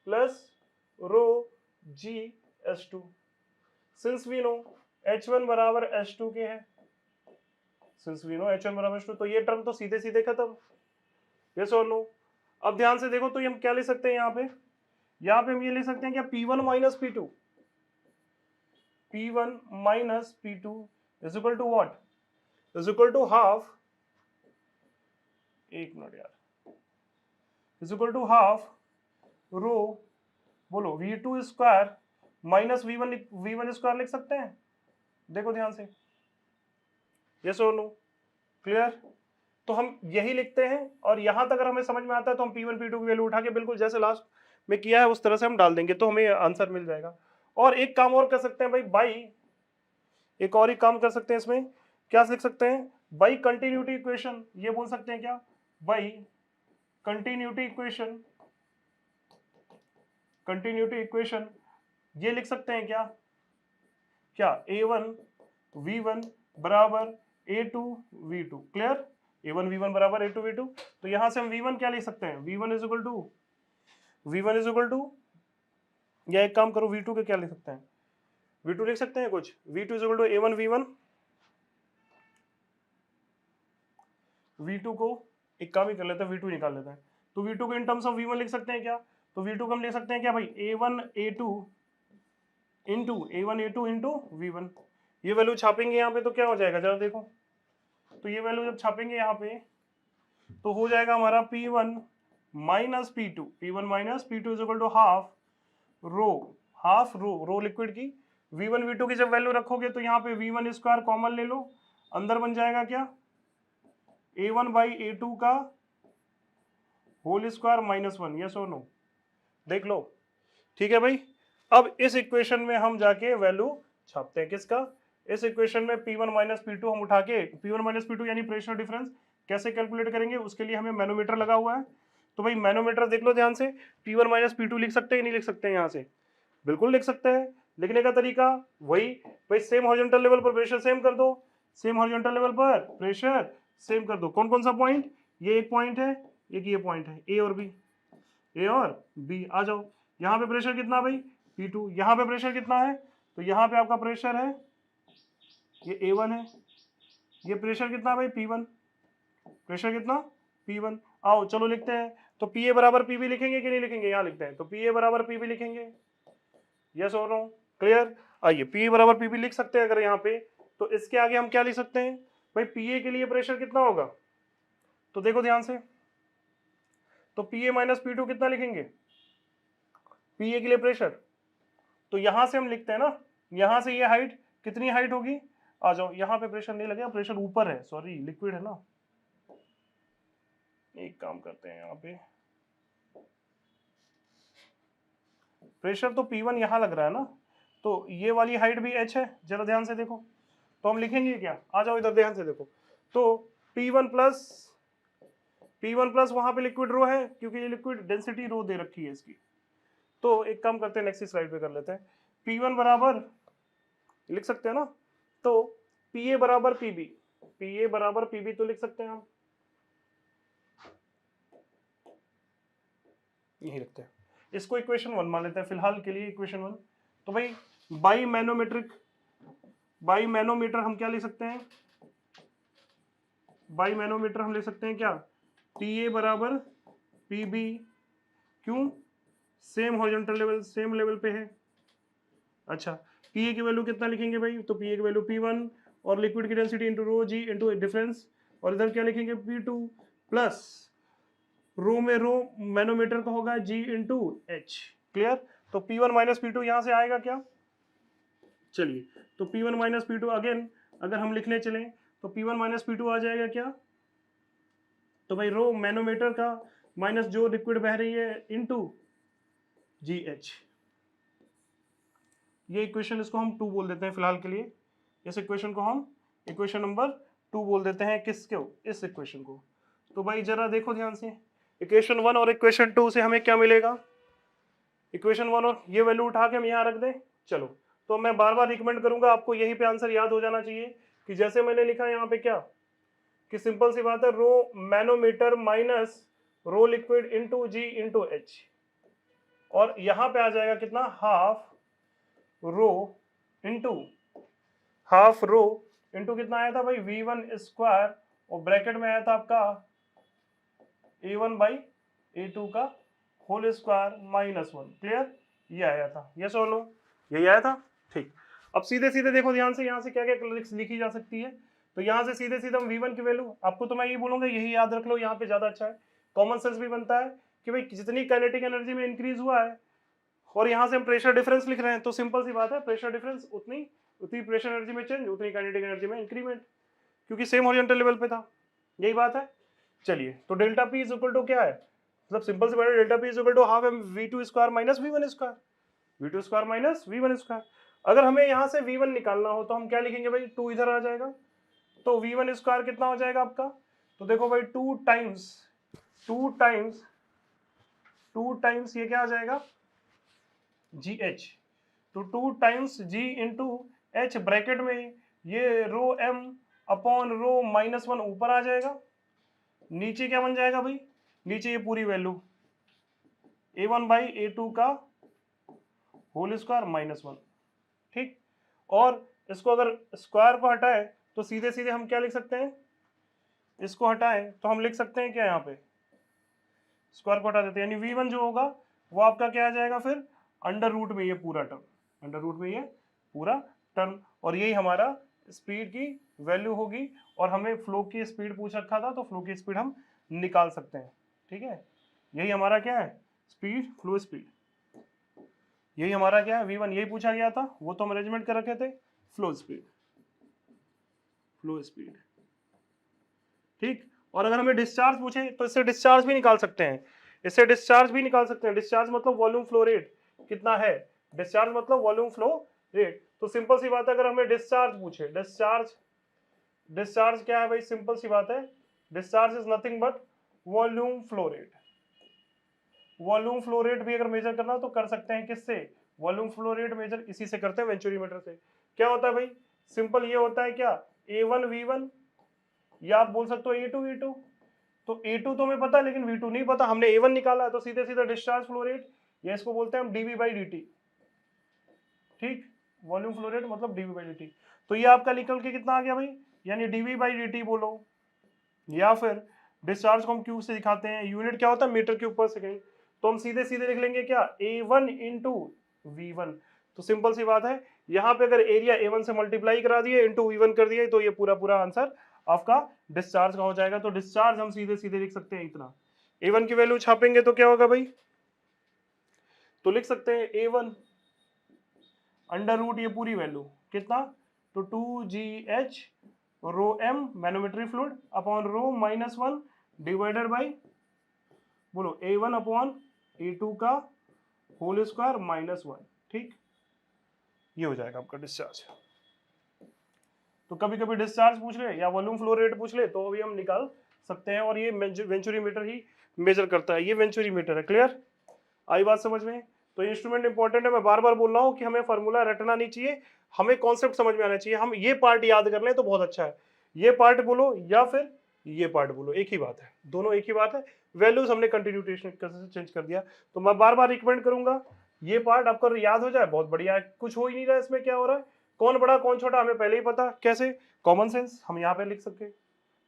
plus rho G H2, since we know H1 बराबर H2 के है, सिंस वी नो H1 बराबर H2, तो ये टर्म तो सीधे सीधे खत्म, यस और नो? अब ध्यान से देखो, तो ये हम क्या ले सकते हैं यहाँ पे हम ये ले सकते हैं क्या, P1 minus P2, P1 minus P2 is equal to what? Is equal to half, एक मिनट यार, is equal to half rho, बोलो, V2 square minus V1 square लिख सकते हैं, देखो ध्यान से, यस और नो? क्लियर? तो हम यही लिखते हैं, और यहां तक अगर हमें समझ में आता है तो हम P1 P2 की वैल्यू उठा के बिल्कुल जैसे लास्ट में किया है उस तरह से हम डाल देंगे, तो हमें आंसर मिल जाएगा। और एक काम और कर सकते हैं भाई, एक और ही काम कर सकते हैं इसमें, क्या लिख सकते हैं? बाई कंटिन्यूटी इक्वेशन, ये बोल सकते हैं क्या, बाई कंटिन्यूटी इक्वेशन, ये लिख सकते हैं क्या, A1 V1 बराबर A2 V2, clear? A1 V1 बराबर A2 V2, तो यहां से हम V1 क्या लिख सकते हैं? V1 इज इक्वल टू, या एक काम करो, V2 के क्या लिख सकते हैं? V2 लिख सकते हैं कुछ, V2 is equal to A1 V1, V2 को एक काम ही कर लेते हैं, V2 निकाल लेते हैं, तो V2 को इन टर्म्स ऑफ V1 लिख सकते हैं क्या? तो V2 को हम लिख सकते हैं क्या भाई, A1 A2 इंटू V1, ये वैल्यू छापेंगे यहाँ पे तो क्या हो जाएगा, जरा देखो, तो ये वैल्यू जब छापेंगे यहाँ पे तो हो जाएगा हमारा P1 minus P2 is equal to half rho liquid की, V1 V2 की जब वैल्यू रखोगे तो यहाँ पे V1 स्क्वायर कॉमन ले लो, अंदर बन जाएगा क्या, A1 बाई A2 का होल स्क्वायर माइनस 1, यस और नो, देख लो। ठीक है भाई, अब इस इक्वेशन में हम जाके वैल्यू छापते हैं किसका, इस इक्वेशन में P1 माइनस P2 हम उठा के, P1 माइनस P2 यानी प्रेशर डिफरेंस कैसे कैलकुलेट करेंगे, उसके लिए हमें मैनोमीटर लगा हुआ है। तो भाई मैनोमीटर देख लो ध्यान से, P1 माइनस P2 लिख सकते हैं नहीं लिख सकते हैं, यहाँ से बिल्कुल लिख सकते हैं। लिखने का तरीका वही, भाई सेम हॉरिजॉन्टल लेवल पर प्रेशर सेम कर दो, सेम हॉरिजॉन्टल लेवल पर प्रेशर सेम कर दो। कौन कौन सा पॉइंट, ये एक पॉइंट है, एक ये पॉइंट है, ए और बी, ए और बी। आ जाओ, यहाँ पे प्रेशर कितना भाई P2, यहाँ पे प्रेशर कितना है, तो यहाँ पे आपका प्रेशर है ये A1 है, ये प्रेशर कितना भाई P1, प्रेशर कितना P1। आओ चलो लिखते हैं, तो PA बराबर PB लिखेंगे कि नहीं लिखेंगे, यहाँ लिखते हैं, तो PA बराबर PB लिखेंगे, यस और नो, क्लियर। आइए PA बराबर PB लिख सकते हैं अगर यहाँ पे, तो इसके आगे हम क्या लिख सकते हैं भाई, PA के लिए प्रेशर कितना होगा, तो देखो ध्यान से, तो PA माइनस P2 कितना लिखेंगे, PA के लिए प्रेशर, तो यहां से हम लिखते हैं ना, यहां से ये हाइट कितनी हाइट होगी, आ जाओ, यहां पे प्रेशर नहीं लगेगा, प्रेशर ऊपर है, सॉरी लिक्विड है ना, एक काम करते हैं यहाँ पे, प्रेशर तो P1 यहां लग रहा है ना, तो ये वाली हाइट भी h है, जरा ध्यान से देखो, तो हम लिखेंगे क्या, आ जाओ इधर ध्यान से देखो, तो P1 प्लस वहां पे लिक्विड रो है, क्योंकि ये लिक्विड डेंसिटी रो दे रखी है इसकी, तो एक काम करते हैं नेक्स्ट स्लाइड पे कर लेते हैं, P1 बराबर लिख सकते हैं ना, तो PA बराबर PB, PA बराबर PB तो लिख सकते हैं हम, यही रखते हैं, इसको इक्वेशन 1 मान लेते हैं फिलहाल के लिए, इक्वेशन 1। तो भाई बाई मैनोमीटर हम क्या लिख सकते हैं, बाई मैनोमीटर हम लिख सकते हैं क्या, PA बराबर PB, क्यों, same horizontal level, same level पे है। अच्छा, PA की वैल्यू कितना लिखेंगे भाई, तो PA की वैल्यू P1 और लिक्विड की density into rho G into difference, और इधर क्या लिखेंगे P2 प्लस रो में रो मैनोमीटर का होगा G इंटू एच, क्लियर। तो P1 माइनस P2 यहां से आएगा क्या, चलिए, तो P1 माइनस P2 अगेन अगर हम लिखने चलें, तो P1 माइनस P2 आ जाएगा क्या, तो भाई रो मैनोमीटर का माइनस जो लिक्विड बह रही है इंटू GH, ये इक्वेशन, इसको हम 2 बोल देते हैं फिलहाल के लिए, इस इक्वेशन को हम इक्वेशन नंबर 2 बोल देते हैं, किसको, इस इक्वेशन को। तो भाई जरा देखो ध्यान से, इक्वेशन 1 और इक्वेशन 2 से हमें क्या मिलेगा, इक्वेशन 1 और ये वैल्यू उठा के हम यहाँ रख दें, चलो। तो मैं बार बार रिकमेंड करूंगा आपको यहीं पे आंसर याद हो जाना चाहिए, कि जैसे मैंने लिखा यहाँ पे क्या, कि सिंपल सी बात है, rho manometer minus rho liquid into G into H, और यहाँ पे आ जाएगा कितना, हाफ रो इंटू कितना आया था भाई V1 स्क्वायर, और ब्रैकेट में आया था आपका A1 बाई A2 का होल स्क्वायर माइनस 1, क्लियर, ये आया था, यस और नो, यही आया था, ठीक। अब सीधे सीधे देखो ध्यान से, यहाँ से क्या क्या लिखी जा सकती है, तो यहाँ से सीधे सीधे हम V1 की वैल्यू, आपको तो मैं ये बोलूंगा यही याद रख लो, यहाँ पे ज्यादा अच्छा है, कॉमन सेंस भी बनता है, कि भाई जितनी काइनेटिक एनर्जी में इंक्रीज हुआ है, और यहाँ से हम प्रेशर डिफरेंस लिख रहे हैं, तो सिंपल सी बात है, प्रेशर डिफरेंस उतनी उतनी प्रेशर एनर्जी में चेंज, उतनी काइनेटिक एनर्जी में इंक्रीमेंट, क्योंकि सेम हॉरिजॉन्टल लेवल पे था, यही बात है। चलिए, तो delta P is equal to क्या है, मतलब सिंपल सी बात है, delta P is equal to half M V2 square minus V1 square, V2 square minus V1 square. अगर हमें यहाँ से V1 निकालना हो तो हम क्या लिखेंगे भाई, 2 इधर आ जाएगा, तो V1 स्क्वायर कितना हो जाएगा आपका, तो देखो भाई 2 टाइम्स ये क्या आ जाएगा GH, तो 2 times G into H, bracket में ये रो M अपॉन रो माइनस 1 ऊपर आ जाएगा, नीचे क्या बन जाएगा भाई, नीचे ये पूरी वैल्यू A1 बाई A2 का होल स्क्वायर माइनस 1, ठीक। और इसको अगर स्क्वायर को हटाए तो सीधे सीधे हम क्या लिख सकते हैं, इसको हटाएं तो हम लिख सकते हैं क्या, यहाँ पे स्क्वायर को हटा देते हैं, यानी V1 जो होगा वो आपका क्या आ जाएगा फिर, अंडर रूट में ये पूरा टर्म, अंडर रूट में ये पूरा टर्म, और यही हमारा स्पीड की वैल्यू होगी, और हमें फ्लो की स्पीड पूछ रखा था, तो फ्लो की स्पीड हम निकाल सकते हैं, ठीक है। यही हमारा क्या है, स्पीड, फ्लो स्पीड, यही हमारा क्या है V1, यही पूछा गया था, वो तो हम अरेंजमेंट कर रखे थे, फ्लो स्पीड, ठीक। और अगर हमें डिस्चार्ज पूछे तो इससे डिस्चार्ज भी निकाल सकते हैं, इससे डिस्चार्ज भी निकाल सकते हैं। डिस्चार्ज मतलब वॉल्यूम फ्लो रेट कितना है, डिस्चार्ज मतलब वॉल्यूम फ्लो रेट। तो सिंपल सी बात है, अगर हमें डिस्चार्ज पूछे, डिस्चार्ज क्या है भाई, सिंपल सी बात है, discharge is nothing but volume flow rate. Volume flow rate भी अगर मेजर करना तो कर सकते हैं किससे, वॉल्यूम फ्लो रेट मेजर इसी से करते हैं, वेंचुरीमीटर से। क्या होता है भाई, सिंपल ये होता है क्या, A1 V1, या आप बोल सकते हो A2 V2। तो A2 तो हमें पता है लेकिन V2 नहीं पता, हमने A1 निकाला है, तो सीधे सीधे डिस्चार्ज फ्लो रेट, या इसको बोलते हैं हम dV/dt। ठीक, वॉल्यूम फ्लो रेट मतलब dV/dt। तो ये आपका निकल के कितना आ गया भाई, यानी dV/dt बोलो, या फिर डिस्चार्ज को हम क्यूब से दिखाते हैं, यूनिट क्या होता है, मीटर क्यूब पर सेकेंड। तो हम सीधे सीधे लिख लेंगे क्या, A1 इंटू V1। तो सिंपल सी बात है, यहाँ पे अगर एरिया A1 से मल्टीप्लाई करा दिए इंटू V1 कर दिए, तो ये पूरा पूरा आंसर आपका डिस्चार्ज का हो जाएगा। तो डिस्चार्ज हम सीधे सीधे लिख सकते हैं इतना। A1 की वैल्यू छापेंगे तो क्या होगा भाई, तो लिख सकते हैं A1 अंडर रूट ये पूरी वैल्यू कितना, तो 2GH rho m manometry fluid upon rho -1 divided by, बोलो A1 अपॉन A2 का होल स्क्वायर -1। ठीक, ये हो जाएगा आपका डिस्चार्ज। तो कभी कभी डिस्चार्ज पूछ ले या वॉल्यूम फ्लो रेट पूछ ले तो भी हम निकाल सकते हैं, और ये वेंचुरीमीटर ही मेजर करता है, ये वेंचुरीमीटर है। क्लियर, आई बात समझ में। तो इंस्ट्रूमेंट इंपॉर्टेंट है, मैं बार बार बोल रहा हूँ कि हमें फॉर्मूला रटना नहीं चाहिए, हमें कॉन्सेप्ट समझ में आना चाहिए। हम ये पार्ट याद कर लें तो बहुत अच्छा है, ये पार्ट बोलो या फिर ये पार्ट बोलो, एक ही बात है, दोनों एक ही बात है। वैल्यूज हमने कंटिन्यूटेशन से चेंज कर दिया, तो मैं बार बार रिकमेंड करूंगा ये पार्ट आपको याद हो जाए, बहुत बढ़िया है। कुछ हो ही नहीं रहा है इसमें, क्या हो रहा है, कौन बड़ा कौन छोटा हमें पहले ही पता, कैसे, कॉमन सेंस। हम यहाँ पे लिख सकते हैं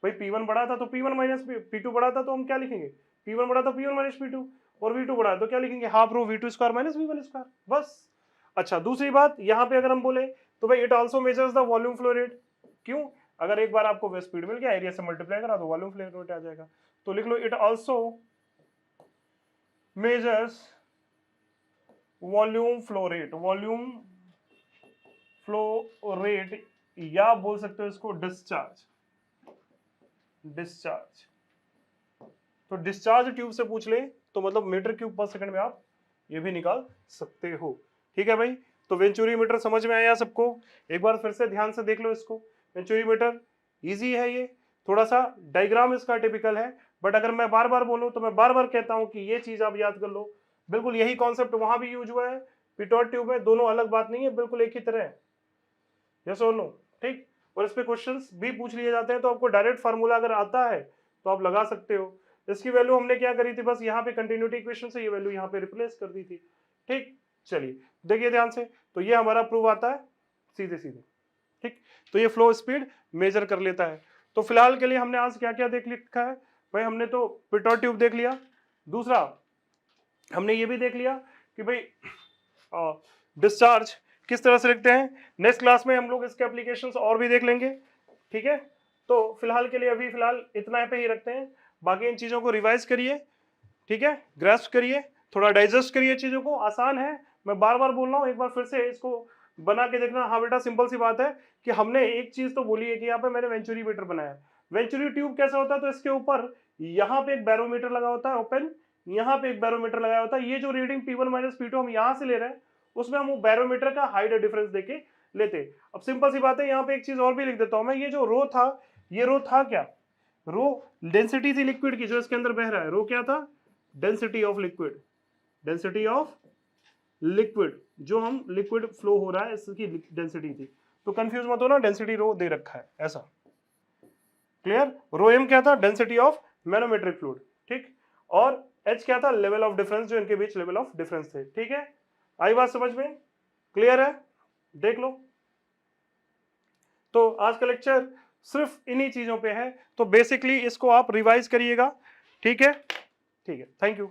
भाई P1 बड़ा था तो P1 माइनस P2 बड़ा था तो हम क्या लिखेंगे, P1 बड़ा था P1 माइनस P2, और V2 बड़ा है तो क्या लिखेंगे, half rho V2 square minus V1 square, बस। अच्छा, दूसरी बात यहाँ पे अगर हम बोले तो भाई it also measures the volume flow rate. क्यों, अगर एक बार आपको स्पीड मिल गया, एरिया से मल्टीप्लाई करा तो वॉल्यूम फ्लो रेट आ जाएगा। तो लिख लो it also measures volume flow rate, volume flow rate, या बोल सकते हो इसको डिस्चार्ज। डिस्चार्ज, तो डिस्चार्ज ट्यूब से पूछ ले तो मतलब मीटर क्यूब पर सेकंड में आप ये भी निकाल सकते हो। ठीक है भाई, तो वेंचुरीमीटर समझ में आया सबको, एक बार फिर से ध्यान से देख लो इसको। वेंचुरीमीटर इजी है, ये थोड़ा सा डायग्राम इसका टिपिकल है, बट अगर मैं बार बार बोलूं तो मैं बार बार कहता हूं कि ये चीज आप याद कर लो। बिल्कुल यही कॉन्सेप्ट वहां भी यूज हुआ है, पिटोट ट्यूब में, दोनों अलग बात नहीं है, बिल्कुल एक ही तरह है। यस और नो, ठीक। और इस पे क्वेश्चंस भी पूछ लिए जाते हैं, तो आपको डायरेक्ट फार्मूला अगर आता है तो आप लगा सकते हो। इसकी वैल्यू हमने क्या करी थी, बस यहाँ पे कंटिन्यूटी इक्वेशन से ये वैल्यू यहाँ पे रिप्लेस कर दी थी। ठीक, चलिए देखिए ध्यान से, तो ये हमारा प्रूव आता है सीधे सीधे। ठीक, तो ये फ्लो स्पीड मेजर कर लेता है। तो फिलहाल के लिए हमने आज क्या क्या देख लिखा है भाई, हमने तो पिटोट ट्यूब देख लिया, दूसरा हमने ये भी देख लिया कि भाई डिस्चार्ज किस तरह से लिखते हैं। नेक्स्ट क्लास में हम लोग इसके एप्लीकेशंस और भी देख लेंगे। ठीक है, तो फिलहाल के लिए अभी फिलहाल इतना पे ही रखते हैं, बाकी इन चीज़ों को रिवाइज करिए। ठीक है, ग्रास्प करिए, थोड़ा डाइजेस्ट करिए चीज़ों को, आसान है, मैं बार बार बोल रहा हूँ, एक बार फिर से इसको बना के देखना। हाँ बेटा, सिंपल सी बात है कि हमने एक चीज़ तो बोली है कि यहाँ पे मैंने वेंचुरीमीटर बनाया। वेंचुरी ट्यूब कैसा होता है, तो इसके ऊपर यहाँ पे एक बैरोमीटर लगा होता है ओपन, यहाँ पे एक बैरोमीटर लगाया होता है। ये जो रीडिंग P1 माइनस P2 हम यहाँ से ले रहे हैं, उसमें हम वो बैरोमीटर का हाइट डिफरेंस देके लेते। अब सिंपल सी बात है, यहाँ पे एक चीज और भी लिख देता हूं मैं, ये जो रो था, ये रो था क्या, रो डेंसिटी थी लिक्विड की जो इसके अंदर बह रहा है, रो क्या था, density of liquid, density of liquid, जो हम लिक्विड फ्लो हो रहा है इसकी डेंसिटी थी। तो कंफ्यूज मत हो ना, डेंसिटी रो दे रखा है ऐसा। क्लियर, रो एम क्या था, डेंसिटी ऑफ मैनोमेट्रिक फ्लूइड। ठीक, और एच क्या था, लेवल ऑफ डिफरेंस, जो इनके बीच लेवल ऑफ डिफरेंस थे। ठीक है, आई बात समझ में, क्लियर है, देख लो। तो आज का लेक्चर सिर्फ इन्हीं चीजों पे है, तो बेसिकली इसको आप रिवाइज करिएगा। ठीक है, ठीक है, थैंक यू।